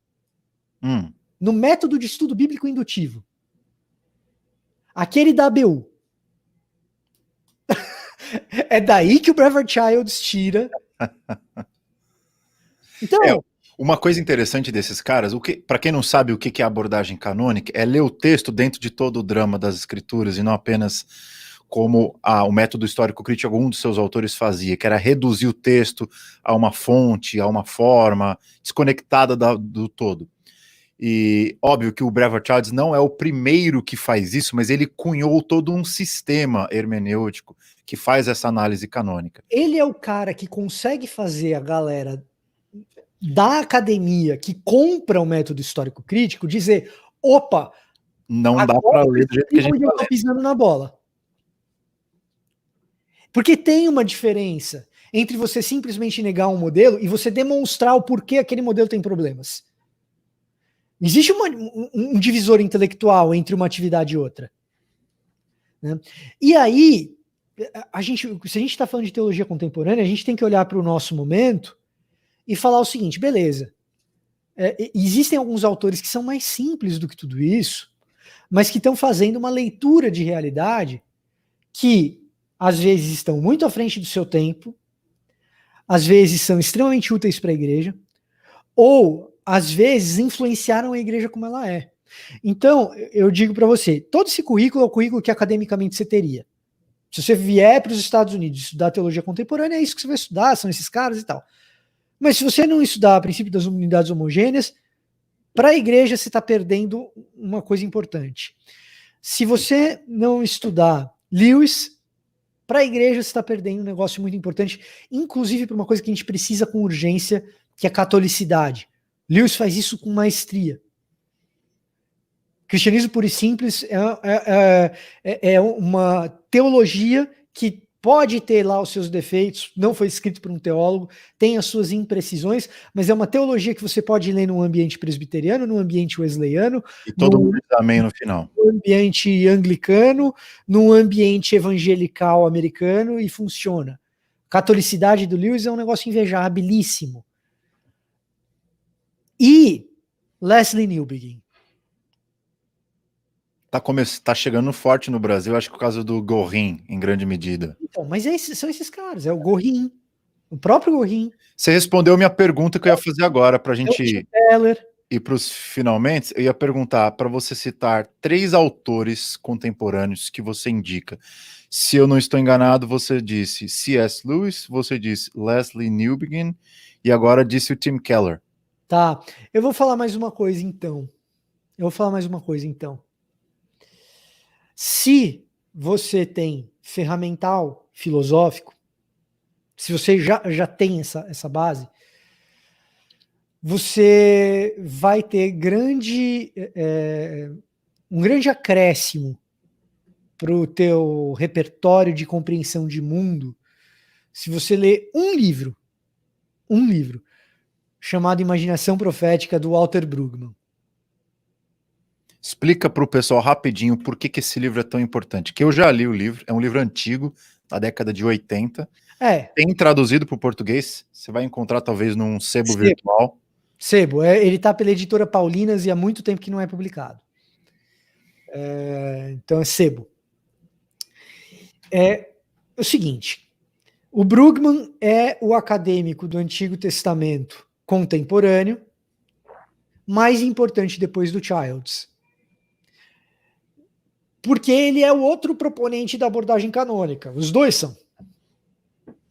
Speaker 2: No método de estudo bíblico indutivo. Aquele da ABU. É daí que o Brevard Childs tira. Então,
Speaker 1: uma coisa interessante desses caras, para quem não sabe o que é abordagem canônica, é ler o texto dentro de todo o drama das escrituras e não apenas como o método histórico crítico algum dos seus autores fazia, que era reduzir o texto a uma fonte, a uma forma desconectada do todo. E óbvio que o Brevard Childs não é o primeiro que faz isso, mas ele cunhou todo um sistema hermenêutico que faz essa análise canônica.
Speaker 2: Ele é o cara que consegue fazer a galera da academia que compra o método histórico crítico dizer, opa,
Speaker 1: não dá para ler do jeito que a gente
Speaker 2: tá pisando na bola. Porque tem uma diferença entre você simplesmente negar um modelo e você demonstrar o porquê aquele modelo tem problemas. Existe um divisor intelectual entre uma atividade e outra. Né? E aí, se a gente está falando de teologia contemporânea, a gente tem que olhar para o nosso momento e falar o seguinte, beleza, existem alguns autores que são mais simples do que tudo isso, mas que estão fazendo uma leitura de realidade que, às vezes, estão muito à frente do seu tempo, às vezes são extremamente úteis para a igreja, ou às vezes influenciaram a igreja como ela é. Então, eu digo para você, todo esse currículo é o currículo que academicamente você teria. Se você vier para os Estados Unidos estudar teologia contemporânea, é isso que você vai estudar, são esses caras e tal. Mas se você não estudar o princípio das unidades homogêneas, para a igreja você está perdendo uma coisa importante. Se você não estudar Lewis, para a igreja você está perdendo um negócio muito importante, inclusive para uma coisa que a gente precisa com urgência, que é a catolicidade. Lewis faz isso com maestria. Cristianismo puro e simples é uma teologia que pode ter lá os seus defeitos, não foi escrito por um teólogo, tem as suas imprecisões, mas é uma teologia que você pode ler num ambiente presbiteriano, num ambiente wesleyano,
Speaker 1: e todo mundo diz amém no final.
Speaker 2: Num ambiente anglicano, num ambiente evangelical americano, e funciona. A catolicidade do Lewis é um negócio invejabilíssimo. E Lesslie Newbigin.
Speaker 1: Tá chegando forte no Brasil, acho que por causa do Gorin, em grande medida.
Speaker 2: Então, mas são esses caras, é o Gorin, o próprio Gorin.
Speaker 1: Você respondeu minha pergunta que eu ia fazer agora, para a gente ir para os finalmente. Eu ia perguntar para você citar 3 autores contemporâneos que você indica. Se eu não estou enganado, você disse C.S. Lewis, você disse Lesslie Newbigin e agora disse o Tim Keller.
Speaker 2: Tá, eu vou falar mais uma coisa então. Se você tem ferramental filosófico, se você já tem essa base, você vai ter um grande acréscimo para o teu repertório de compreensão de mundo se você ler um livro chamado Imaginação Profética, do Walter Brueggemann.
Speaker 1: Explica para o pessoal rapidinho por que esse livro é tão importante. Que eu já li o livro, é um livro antigo, da década de 80. Tem traduzido para o português, você vai encontrar talvez num sebo virtual.
Speaker 2: Sebo, ele está pela editora Paulinas e há muito tempo que não é publicado. Então é sebo. o seguinte, o Brueggemann é o acadêmico do Antigo Testamento contemporâneo mais importante depois do Childs. Porque ele é o outro proponente da abordagem canônica. Os dois são.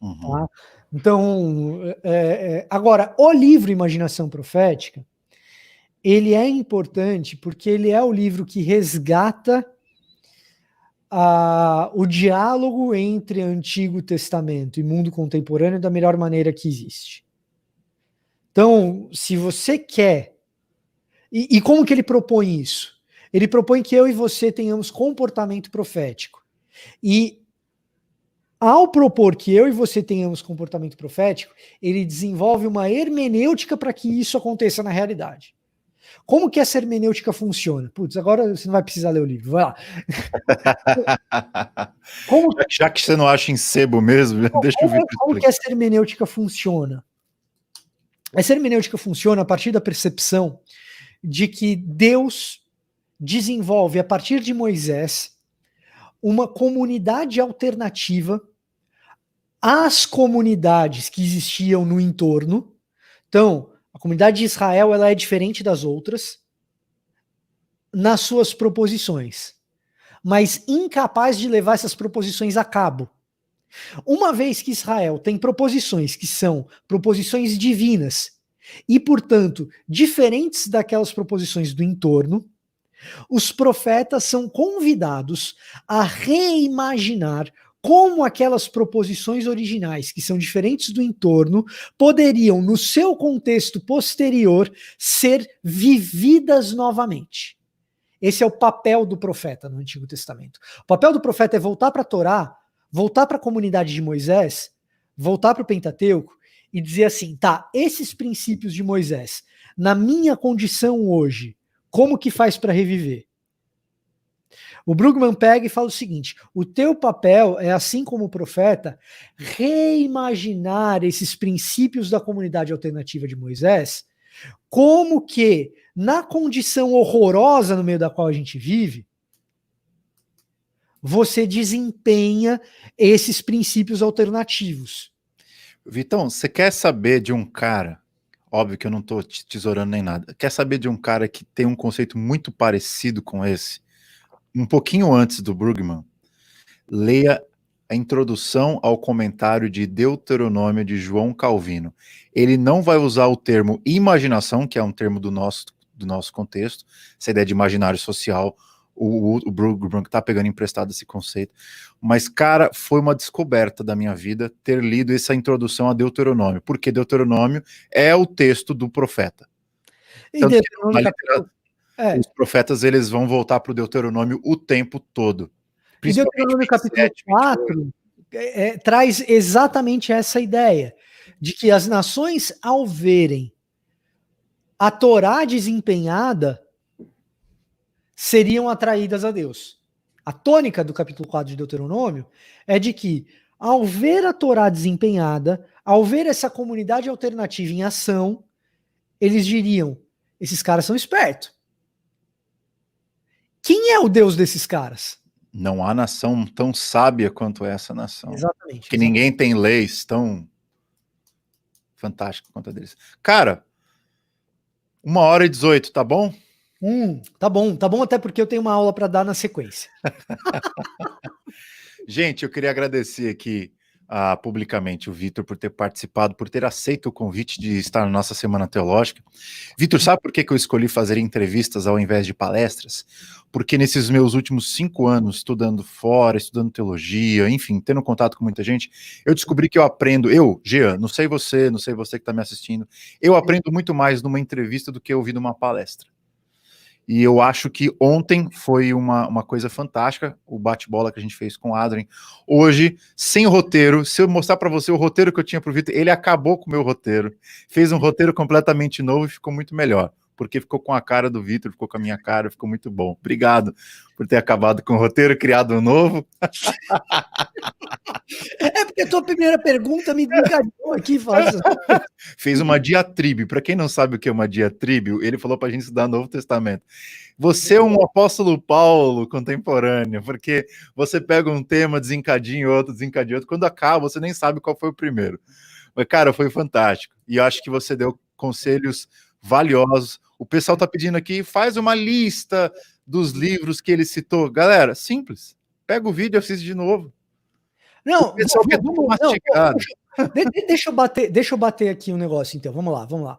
Speaker 1: Uhum.
Speaker 2: Tá? Então, agora, o livro Imaginação Profética, ele é importante porque ele é o livro que resgata o diálogo entre Antigo Testamento e mundo contemporâneo da melhor maneira que existe. Então, se você quer... E como que ele propõe isso? Ele propõe que eu e você tenhamos comportamento profético. E ao propor que eu e você tenhamos comportamento profético, ele desenvolve uma hermenêutica para que isso aconteça na realidade. Como que essa hermenêutica funciona? Putz, agora você não vai precisar ler o livro, vai lá.
Speaker 1: Já que você não acha em sebo mesmo, deixa eu ver.
Speaker 2: Como que essa hermenêutica funciona? Essa hermenêutica funciona a partir da percepção de que Deus desenvolve, a partir de Moisés, uma comunidade alternativa às comunidades que existiam no entorno. Então, a comunidade de Israel ela é diferente das outras nas suas proposições, mas incapaz de levar essas proposições a cabo. Uma vez que Israel tem proposições que são proposições divinas e, portanto, diferentes daquelas proposições do entorno, os profetas são convidados a reimaginar como aquelas proposições originais, que são diferentes do entorno, poderiam, no seu contexto posterior, ser vividas novamente. Esse é o papel do profeta no Antigo Testamento. O papel do profeta é voltar para a Torá, voltar para a comunidade de Moisés, voltar para o Pentateuco e dizer assim, tá, esses princípios de Moisés, na minha condição hoje, como que faz para reviver? O Brueggemann pega e fala o seguinte, o teu papel é, assim como o profeta, reimaginar esses princípios da comunidade alternativa de Moisés, como que, na condição horrorosa no meio da qual a gente vive, você desempenha esses princípios alternativos.
Speaker 1: Vitão, você quer saber de um cara, óbvio que eu não estou te tesourando nem nada, quer saber de um cara que tem um conceito muito parecido com esse? Um pouquinho antes do Brueggemann, leia a introdução ao comentário de Deuteronômio de João Calvino. Ele não vai usar o termo imaginação, que é um termo do nosso contexto, essa ideia de imaginário social, o Brueggemann está pegando emprestado esse conceito, mas, cara, foi uma descoberta da minha vida ter lido essa introdução a Deuteronômio, porque Deuteronômio é o texto do profeta.
Speaker 2: E Deuteronômio
Speaker 1: os profetas eles vão voltar para o Deuteronômio o tempo todo.
Speaker 2: E Deuteronômio capítulo 4 traz exatamente essa ideia, de que as nações, ao verem a Torá desempenhada, seriam atraídas a Deus. A tônica do capítulo 4 de Deuteronômio é de que, ao ver a Torá desempenhada, ao ver essa comunidade alternativa em ação, eles diriam, esses caras são espertos. Quem é o Deus desses caras?
Speaker 1: Não há nação tão sábia quanto essa nação.
Speaker 2: Exatamente.
Speaker 1: Porque ninguém tem leis tão fantásticas quanto a deles. Cara, 1h18, tá bom?
Speaker 2: Tá bom até porque eu tenho uma aula para dar na sequência.
Speaker 1: Gente, eu queria agradecer aqui publicamente o Vitor por ter participado, por ter aceito o convite de estar na nossa Semana Teológica. Vitor, sabe por que eu escolhi fazer entrevistas ao invés de palestras? Porque nesses meus últimos 5 anos, estudando fora, estudando teologia, enfim, tendo contato com muita gente, eu descobri que eu aprendo, Jean, não sei você que está me assistindo, eu aprendo muito mais numa entrevista do que ouvir numa palestra. E eu acho que ontem foi uma coisa fantástica, o bate-bola que a gente fez com o Adrien. Hoje, sem roteiro, se eu mostrar para você o roteiro que eu tinha para o Vitor, ele acabou com o meu roteiro, fez um roteiro completamente novo e ficou muito melhor. porque ficou com a cara do Vitor, ficou com a minha cara, ficou muito bom. Obrigado por ter acabado com o roteiro, criado um novo.
Speaker 2: É porque a tua primeira pergunta me desencadeou aqui, fácil.
Speaker 1: Fez uma diatribe. Para quem não sabe o que é uma diatribe, ele falou para a gente estudar Novo Testamento. Você é um apóstolo Paulo contemporâneo, porque você pega um tema, desencadeia outro, quando acaba, você nem sabe qual foi o primeiro. Mas, cara, foi fantástico. E eu acho que você deu conselhos valiosos. O pessoal está pedindo aqui, faz uma lista dos livros que ele citou. Galera, simples. Pega o vídeo e assiste de novo.
Speaker 2: Não, deixa eu bater aqui um negócio, então. Vamos lá.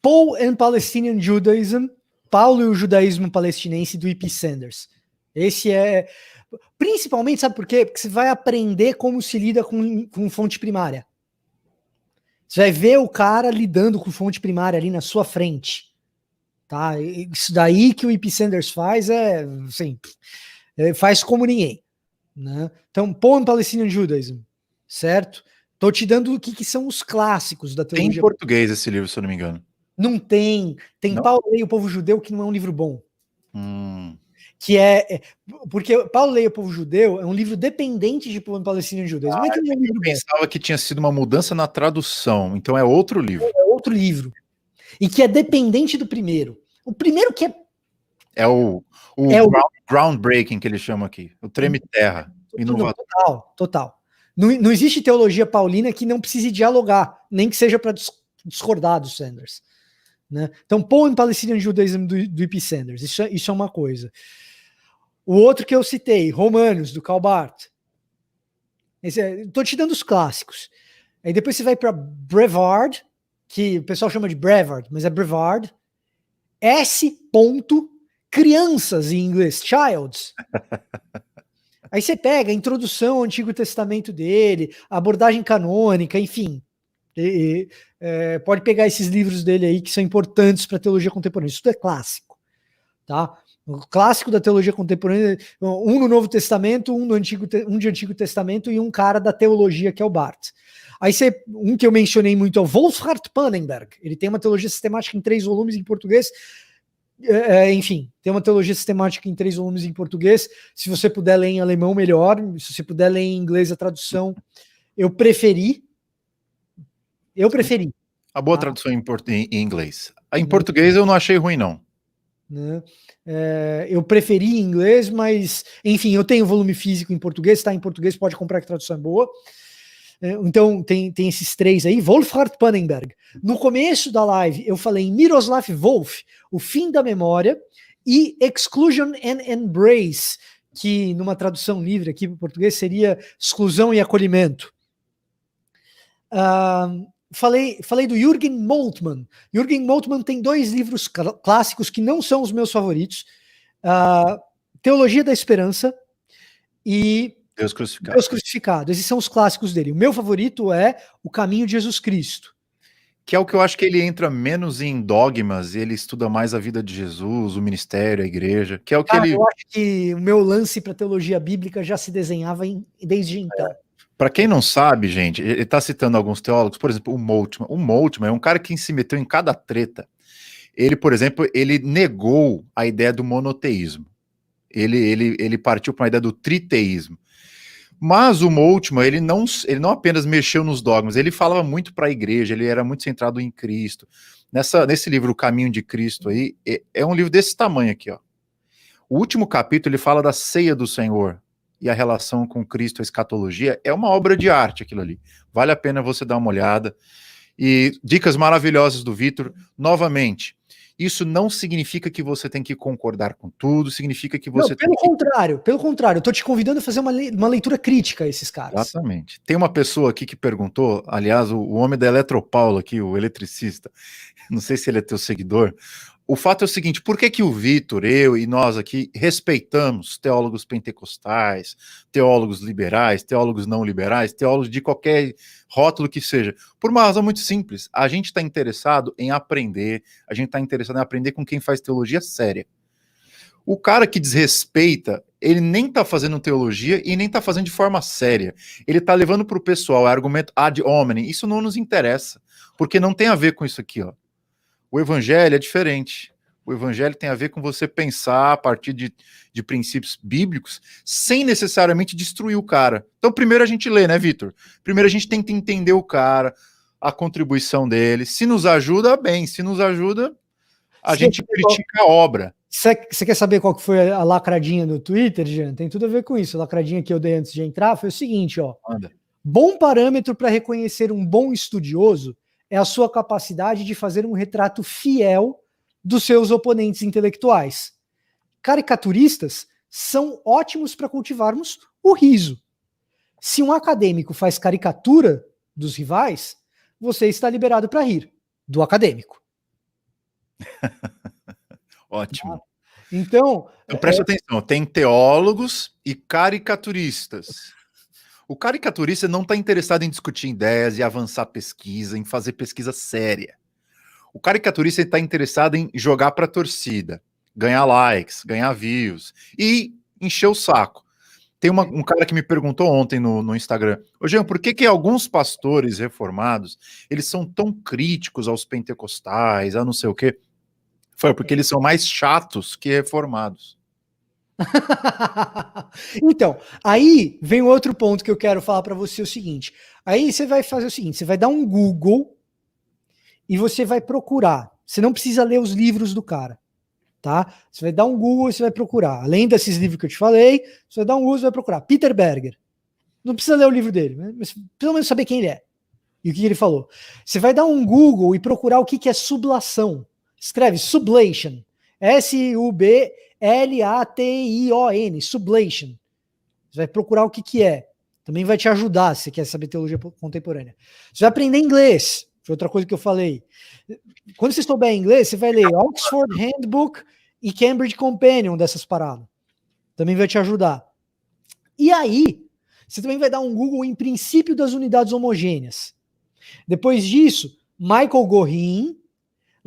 Speaker 2: Paul and Palestinian Judaism, Paulo e o Judaísmo Palestinense, do E.P. Sanders. Esse é... Principalmente, sabe por quê? Porque você vai aprender como se lida com fonte primária. Você vai ver o cara lidando com fonte primária ali na sua frente. Tá? Isso daí que o E.P. Sanders faz assim, faz como ninguém. Né? Então, Paul and Palestinian Judaism, certo? Tô te dando o que são os clássicos da teologia.
Speaker 1: Tem em português esse livro, se eu não me engano.
Speaker 2: Não tem. Tem
Speaker 1: não?
Speaker 2: Paulo Leia o Povo Judeu, que não é um livro bom. Que porque Paulo Leia o Povo Judeu é um livro dependente de Paul and Palestinian Judaism. Não é que não é um livro bom.
Speaker 1: Eu pensava que tinha sido uma mudança na tradução, então é outro livro.
Speaker 2: É outro livro. E que é dependente do primeiro. O primeiro que é...
Speaker 1: É o groundbreaking que eles chamam aqui, o treme-terra.
Speaker 2: Total. Não existe teologia paulina que não precise dialogar, nem que seja para discordar do Sanders. Né? Então, Paul and Palestinian Judaism do E.P. Sanders, isso é uma coisa. O outro que eu citei, Romanos, do Karl Barth. Estou te dando os clássicos. Aí depois você vai para Brevard, que o pessoal chama de Brevard, mas é Brevard. S. Crianças em inglês, childs. Aí você pega a introdução ao Antigo Testamento dele, a abordagem canônica, enfim. Pode pegar esses livros dele aí que são importantes para a teologia contemporânea. Isso tudo é clássico. Tá? O clássico da teologia contemporânea, um no Novo Testamento, um de Antigo Testamento e um cara da teologia que é o Barth. Aí um que eu mencionei muito é o Wolfhard Pannenberg. Ele tem uma teologia sistemática em 3 volumes em português. Enfim, tem uma teologia sistemática em 3 volumes em português. Se você puder ler em alemão, melhor. Se você puder ler em inglês, a tradução eu preferi.
Speaker 1: A boa tradução em inglês. Em português eu não achei ruim, não.
Speaker 2: Né? Eu preferi em inglês, mas enfim, eu tenho volume físico em português, tá em português, pode comprar que a tradução é boa. Então tem esses 3 aí. Wolfhard Pannenberg. No começo da live eu falei em Miroslav Volf, O Fim da Memória, e Exclusion and Embrace, que numa tradução livre aqui para o português seria Exclusão e Acolhimento. Falei do Jürgen Moltmann. Jürgen Moltmann tem 2 livros clássicos que não são os meus favoritos. Teologia da Esperança e
Speaker 1: Deus Crucificado.
Speaker 2: Deus Crucificado. Esses são os clássicos dele. O meu favorito é O Caminho de Jesus Cristo.
Speaker 1: Que é o que eu acho que ele entra menos em dogmas, ele estuda mais a vida de Jesus, o ministério, a igreja, que é o que ele...
Speaker 2: Eu acho que o meu lance para teologia bíblica já se desenhava desde então.
Speaker 1: Para quem não sabe, gente, ele está citando alguns teólogos, por exemplo, o Moltmann. O Moltmann é um cara que se meteu em cada treta. Ele, por exemplo, ele negou a ideia do monoteísmo. Ele partiu para a ideia do triteísmo. Mas o Moltmann, ele não apenas mexeu nos dogmas, ele falava muito para a igreja, ele era muito centrado em Cristo. Nesse livro, O Caminho de Cristo, aí, é um livro desse tamanho aqui, ó. O último capítulo, ele fala da ceia do Senhor e a relação com Cristo, a escatologia, é uma obra de arte aquilo ali. Vale a pena você dar uma olhada. E dicas maravilhosas do Vitor. Novamente, isso não significa que você tem que concordar com tudo, significa que você...
Speaker 2: Pelo contrário, eu tô te convidando a fazer uma leitura crítica a esses caras.
Speaker 1: Exatamente. Tem uma pessoa aqui que perguntou, aliás, o homem da Eletropaulo aqui, o eletricista, não sei se ele é teu seguidor. O fato é o seguinte, por que o Vitor, eu e nós aqui respeitamos teólogos pentecostais, teólogos liberais, teólogos não liberais, teólogos de qualquer rótulo que seja? Por uma razão muito simples, a gente está interessado em aprender, a gente está interessado em aprender com quem faz teologia séria. O cara que desrespeita, ele nem está fazendo teologia e nem está fazendo de forma séria. Ele está levando para o pessoal argumento ad hominem, isso não nos interessa, porque não tem a ver com isso aqui, ó. O evangelho é diferente. O evangelho tem a ver com você pensar a partir de princípios bíblicos sem necessariamente destruir o cara. Então, primeiro a gente lê, né, Vitor? Primeiro a gente tenta entender o cara, a contribuição dele. Se nos ajuda, bem. Se nos ajuda, a gente critica a obra.
Speaker 2: Você quer saber qual que foi a lacradinha do Twitter, Jean? Tem tudo a ver com isso. A lacradinha que eu dei antes de entrar foi o seguinte, ó.
Speaker 1: Anda.
Speaker 2: Bom parâmetro para reconhecer um bom estudioso é a sua capacidade de fazer um retrato fiel dos seus oponentes intelectuais. Caricaturistas são ótimos para cultivarmos o riso. Se um acadêmico faz caricatura dos rivais, você está liberado para rir do acadêmico.
Speaker 1: Ótimo.
Speaker 2: Então
Speaker 1: preste atenção, tem teólogos e caricaturistas. O caricaturista não está interessado em discutir ideias e avançar pesquisa, em fazer pesquisa séria. O caricaturista está interessado em jogar para a torcida, ganhar likes, ganhar views e encher o saco. Tem um cara que me perguntou ontem no Instagram, ô Jean, por que alguns pastores reformados, eles são tão críticos aos pentecostais, a não sei o quê? Foi porque eles são mais chatos que reformados.
Speaker 2: Então, aí vem outro ponto que eu quero falar para você, o seguinte. Aí você vai fazer o seguinte, você vai dar um Google e você vai procurar. Você não precisa ler os livros do cara, tá? Você vai dar um Google e você vai procurar. Além desses livros que eu te falei, você vai dar um Google e vai procurar. Peter Berger. Não precisa ler o livro dele, mas pelo menos saber quem ele é e o que ele falou. Você vai dar um Google e procurar o que é sublação. Escreve sublation. S-U-B-L-A-T-I-O-N. Sublation. Você vai procurar o que é. Também vai te ajudar se você quer saber teologia contemporânea. Você vai aprender inglês. Foi outra coisa que eu falei. Quando você souber inglês, você vai ler Oxford Handbook e Cambridge Companion dessas paradas. Também vai te ajudar. E aí, você também vai dar um Google em princípio das unidades homogêneas. Depois disso, Michael Gorin,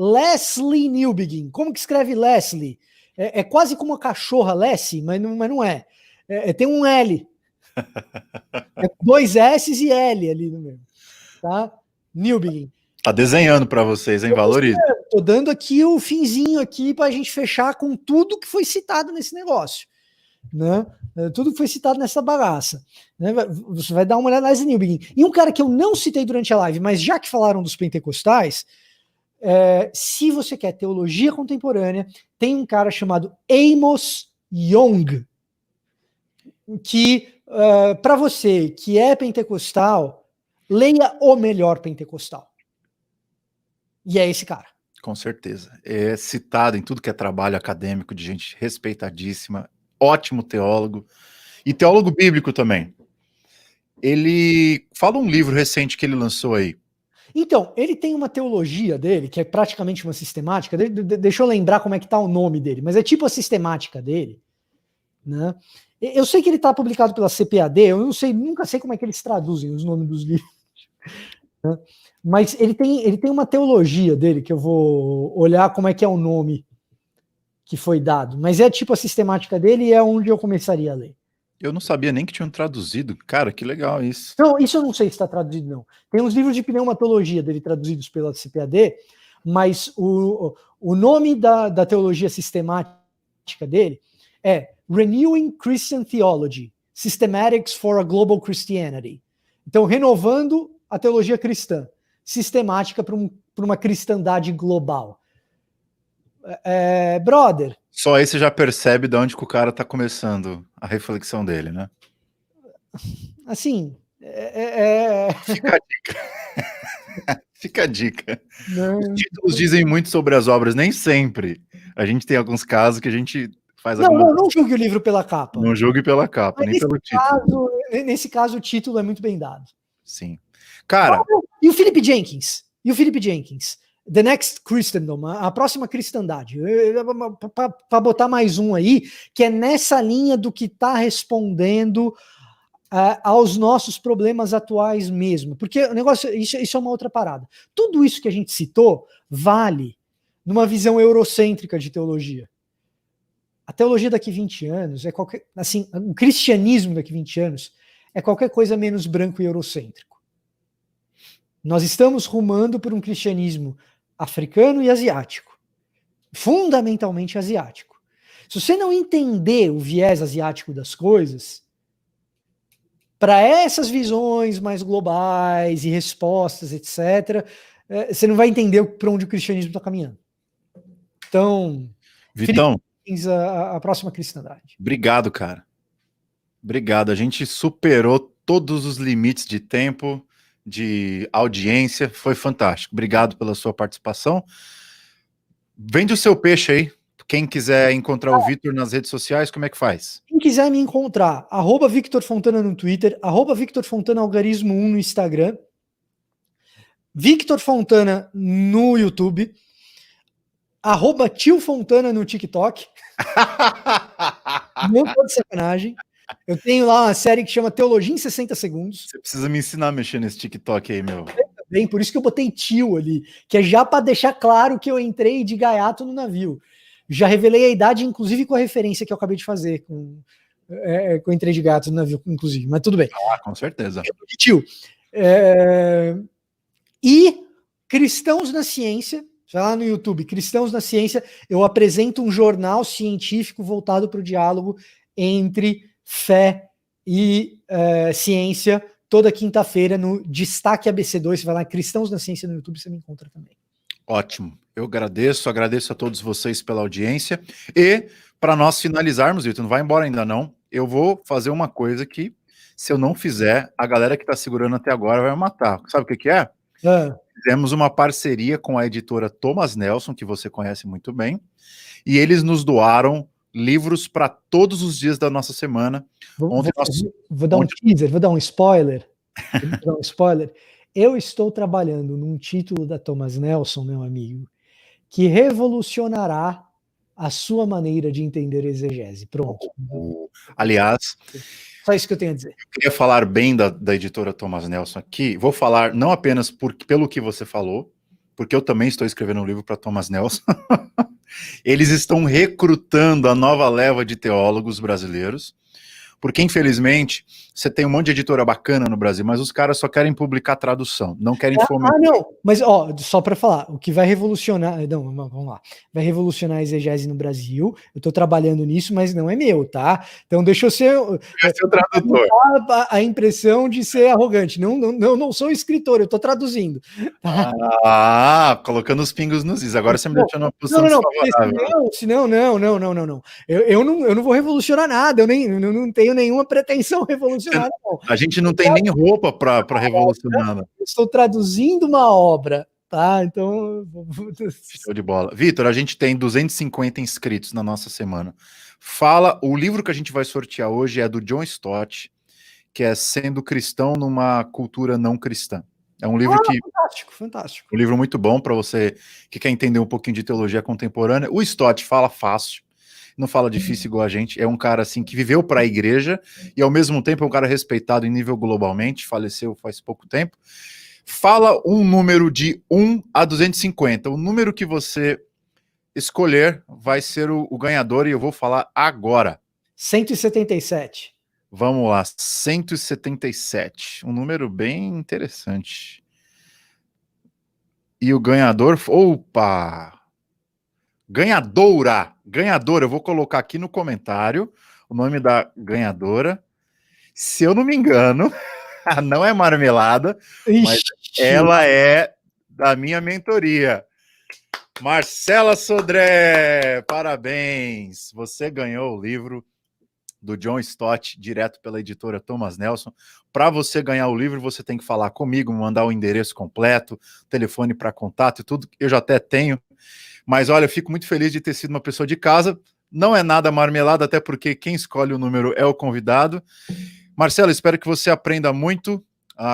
Speaker 2: Leslie Newbegin. Como que escreve Leslie? É quase como uma cachorra, Leslie, mas não é. Tem um L. É 2 S e L ali no meio. Tá? Newbegin.
Speaker 1: Tá desenhando para vocês, hein? Valoriza.
Speaker 2: Tô dando aqui o finzinho aqui para a gente fechar com tudo que foi citado nesse negócio. Né? Tudo que foi citado nessa bagaça. Né? Você vai dar uma olhada na Newbegin. E um cara que eu não citei durante a live, mas já que falaram dos pentecostais, se você quer teologia contemporânea, tem um cara chamado Amos Young, que para você que é pentecostal, leia o melhor pentecostal. E é esse cara.
Speaker 1: Com certeza. É citado em tudo que é trabalho acadêmico de gente respeitadíssima, ótimo teólogo, e teólogo bíblico também. Ele fala um livro recente que ele lançou aí.
Speaker 2: Então, ele tem uma teologia dele, que é praticamente uma sistemática, deixa eu lembrar como é que tá o nome dele, mas é tipo a sistemática dele, né? Eu sei que ele está publicado pela CPAD, eu não sei, nunca sei como é que eles traduzem os nomes dos livros, né? Mas ele tem uma teologia dele, que eu vou olhar como é que é o nome que foi dado, mas é tipo a sistemática dele e é onde eu começaria a ler.
Speaker 1: Eu não sabia nem que tinham traduzido. Cara, que legal isso.
Speaker 2: Não, isso eu não sei se está traduzido, não. Tem uns livros de pneumatologia dele traduzidos pela CPAD, mas o nome da teologia sistemática dele é Renewing Christian Theology, Systematics for a Global Christianity. Então, renovando a teologia cristã, sistemática para uma cristandade global. Brother.
Speaker 1: Só aí você já percebe de onde que o cara está começando a reflexão dele, né?
Speaker 2: Assim,
Speaker 1: Fica a dica. Fica a dica. Não. Os títulos dizem muito sobre as obras, nem sempre. A gente tem alguns casos que a gente faz
Speaker 2: não julgue o livro pela capa.
Speaker 1: Não julgue pela capa, nem pelo título.
Speaker 2: Nesse caso, o título é muito bem dado.
Speaker 1: Sim. Cara...
Speaker 2: E o Philip Jenkins? The Next Christendom, a próxima cristandade. Para botar mais um aí, que é nessa linha do que está respondendo aos nossos problemas atuais mesmo. Porque o negócio, isso é uma outra parada. Tudo isso que a gente citou vale numa visão eurocêntrica de teologia. A teologia daqui 20 anos é qualquer. Assim, o cristianismo daqui 20 anos é qualquer coisa menos branco e eurocêntrico. Nós estamos rumando por um cristianismo africano e asiático. Fundamentalmente asiático. Se você não entender o viés asiático das coisas, para essas visões mais globais e respostas, etc., você não vai entender para onde o cristianismo está caminhando. Então,
Speaker 1: Vitão,
Speaker 2: a próxima cristandade.
Speaker 1: Obrigado, cara. Obrigado. A gente superou todos os limites de tempo, de audiência. Foi fantástico. Obrigado pela sua participação. Vende o seu peixe aí. Quem quiser encontrar o Vitor nas redes sociais, como é que faz?
Speaker 2: Quem quiser me encontrar, @Victor Fontana no Twitter, @Victor Fontana Algarismo 1 no Instagram, Victor Fontana no YouTube, @Tio Fontana no TikTok. Não tô de sacanagem. Eu tenho lá uma série que chama Teologia em 60 Segundos.
Speaker 1: Você precisa me ensinar a mexer nesse TikTok aí, meu.
Speaker 2: Bem, por isso que eu botei tio ali, que é já para deixar claro que eu entrei de gaiato no navio. Já revelei a idade, inclusive com a referência que eu acabei de fazer, com eu entrei de gaiato no navio, inclusive, mas tudo bem.
Speaker 1: Ah, com certeza.
Speaker 2: Tio. E Cristãos na Ciência, vai lá no YouTube, Cristãos na Ciência, eu apresento um jornal científico voltado para o diálogo entre fé e ciência, toda quinta-feira no Destaque ABC2, você vai lá, Cristãos na Ciência no YouTube, você me encontra também.
Speaker 1: Ótimo, eu agradeço a todos vocês pela audiência, e para nós finalizarmos, Vitor, não vai embora ainda não, eu vou fazer uma coisa que, se eu não fizer, a galera que está segurando até agora vai me matar. Sabe o que é? Fizemos uma parceria com a editora Thomas Nelson, que você conhece muito bem, e eles nos doaram livros para todos os dias da nossa semana.
Speaker 2: Vou dar um teaser, vou dar um spoiler. Eu estou trabalhando num título da Thomas Nelson, meu amigo, que revolucionará a sua maneira de entender exegese. Pronto.
Speaker 1: Aliás,
Speaker 2: só isso que eu tenho a dizer.
Speaker 1: Eu queria falar bem da editora Thomas Nelson aqui. Vou falar não apenas pelo que você falou, porque eu também estou escrevendo um livro para Thomas Nelson. Eles estão recrutando a nova leva de teólogos brasileiros, porque infelizmente você tem um monte de editora bacana no Brasil, mas os caras só querem publicar tradução, não querem fomentar.
Speaker 2: Não, mas ó, só para falar, o que vai revolucionar, não, vamos lá, vai revolucionar a exegese no Brasil, eu tô trabalhando nisso, mas não é meu, tá? Então deixa eu ser o tradutor. A impressão de ser arrogante, não sou escritor, eu tô traduzindo.
Speaker 1: Ah, colocando os pingos nos is, agora você me deixou numa posição desfavorável.
Speaker 2: Senão, não. Eu não vou revolucionar nada, eu não tenho nenhuma pretensão revolucionária, não.
Speaker 1: A gente não tem nem roupa para revolucionar.
Speaker 2: Eu estou traduzindo uma obra, tá? Então...
Speaker 1: Show de bola. Vitor, a gente tem 250 inscritos na nossa semana. Fala, o livro que a gente vai sortear hoje é do John Stott, que é Sendo Cristão numa Cultura Não Cristã. É um livro
Speaker 2: fantástico.
Speaker 1: Um livro muito bom para você que quer entender um pouquinho de teologia contemporânea. O Stott fala fácil, não fala difícil igual a gente, é um cara assim que viveu para a igreja e ao mesmo tempo é um cara respeitado em nível globalmente, faleceu faz pouco tempo. Fala um número de 1 a 250, o número que você escolher vai ser o ganhador e eu vou falar agora.
Speaker 2: 177.
Speaker 1: Vamos lá, 177, um número bem interessante. E o ganhador, opa! Ganhadora, eu vou colocar aqui no comentário o nome da ganhadora. Se eu não me engano, não é Marmelada, mas ela é da minha mentoria. Marcela Sodré, parabéns! Você ganhou o livro do John Stott, direto pela editora Thomas Nelson. Para você ganhar o livro, você tem que falar comigo, mandar o endereço completo, telefone para contato e tudo, eu já até tenho. Mas olha, eu fico muito feliz de ter sido uma pessoa de casa. Não é nada marmelada, até porque quem escolhe o número é o convidado. Marcelo, espero que você aprenda muito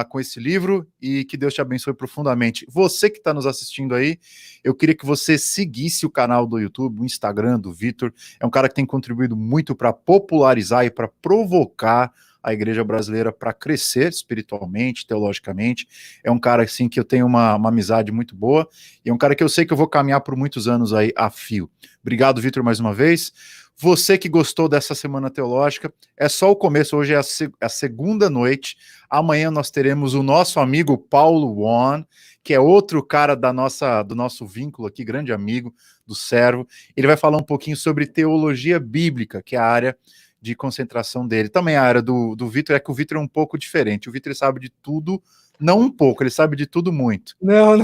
Speaker 1: com esse livro e que Deus te abençoe profundamente. Você que está nos assistindo aí, eu queria que você seguisse o canal do YouTube, o Instagram do Vitor. É um cara que tem contribuído muito para popularizar e para provocar a igreja brasileira para crescer espiritualmente, teologicamente. É um cara assim que eu tenho uma amizade muito boa e é um cara que eu sei que eu vou caminhar por muitos anos aí a fio. Obrigado, Vitor, mais uma vez. Você que gostou dessa Semana Teológica, é só o começo, hoje é a segunda noite. Amanhã nós teremos o nosso amigo Paulo Wan, que é outro cara do nosso vínculo aqui, grande amigo do Servo. Ele vai falar um pouquinho sobre teologia bíblica, que é a área de concentração dele. Também a área do Vitor, é que o Vitor é um pouco diferente. O Vitor sabe de tudo, não um pouco, ele sabe de tudo muito.
Speaker 2: Não,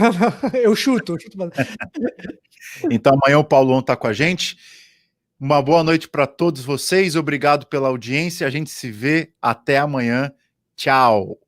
Speaker 2: eu chuto.
Speaker 1: Então amanhã o Paulo Wan está com a gente. Uma boa noite para todos vocês, obrigado pela audiência, a gente se vê até amanhã, tchau!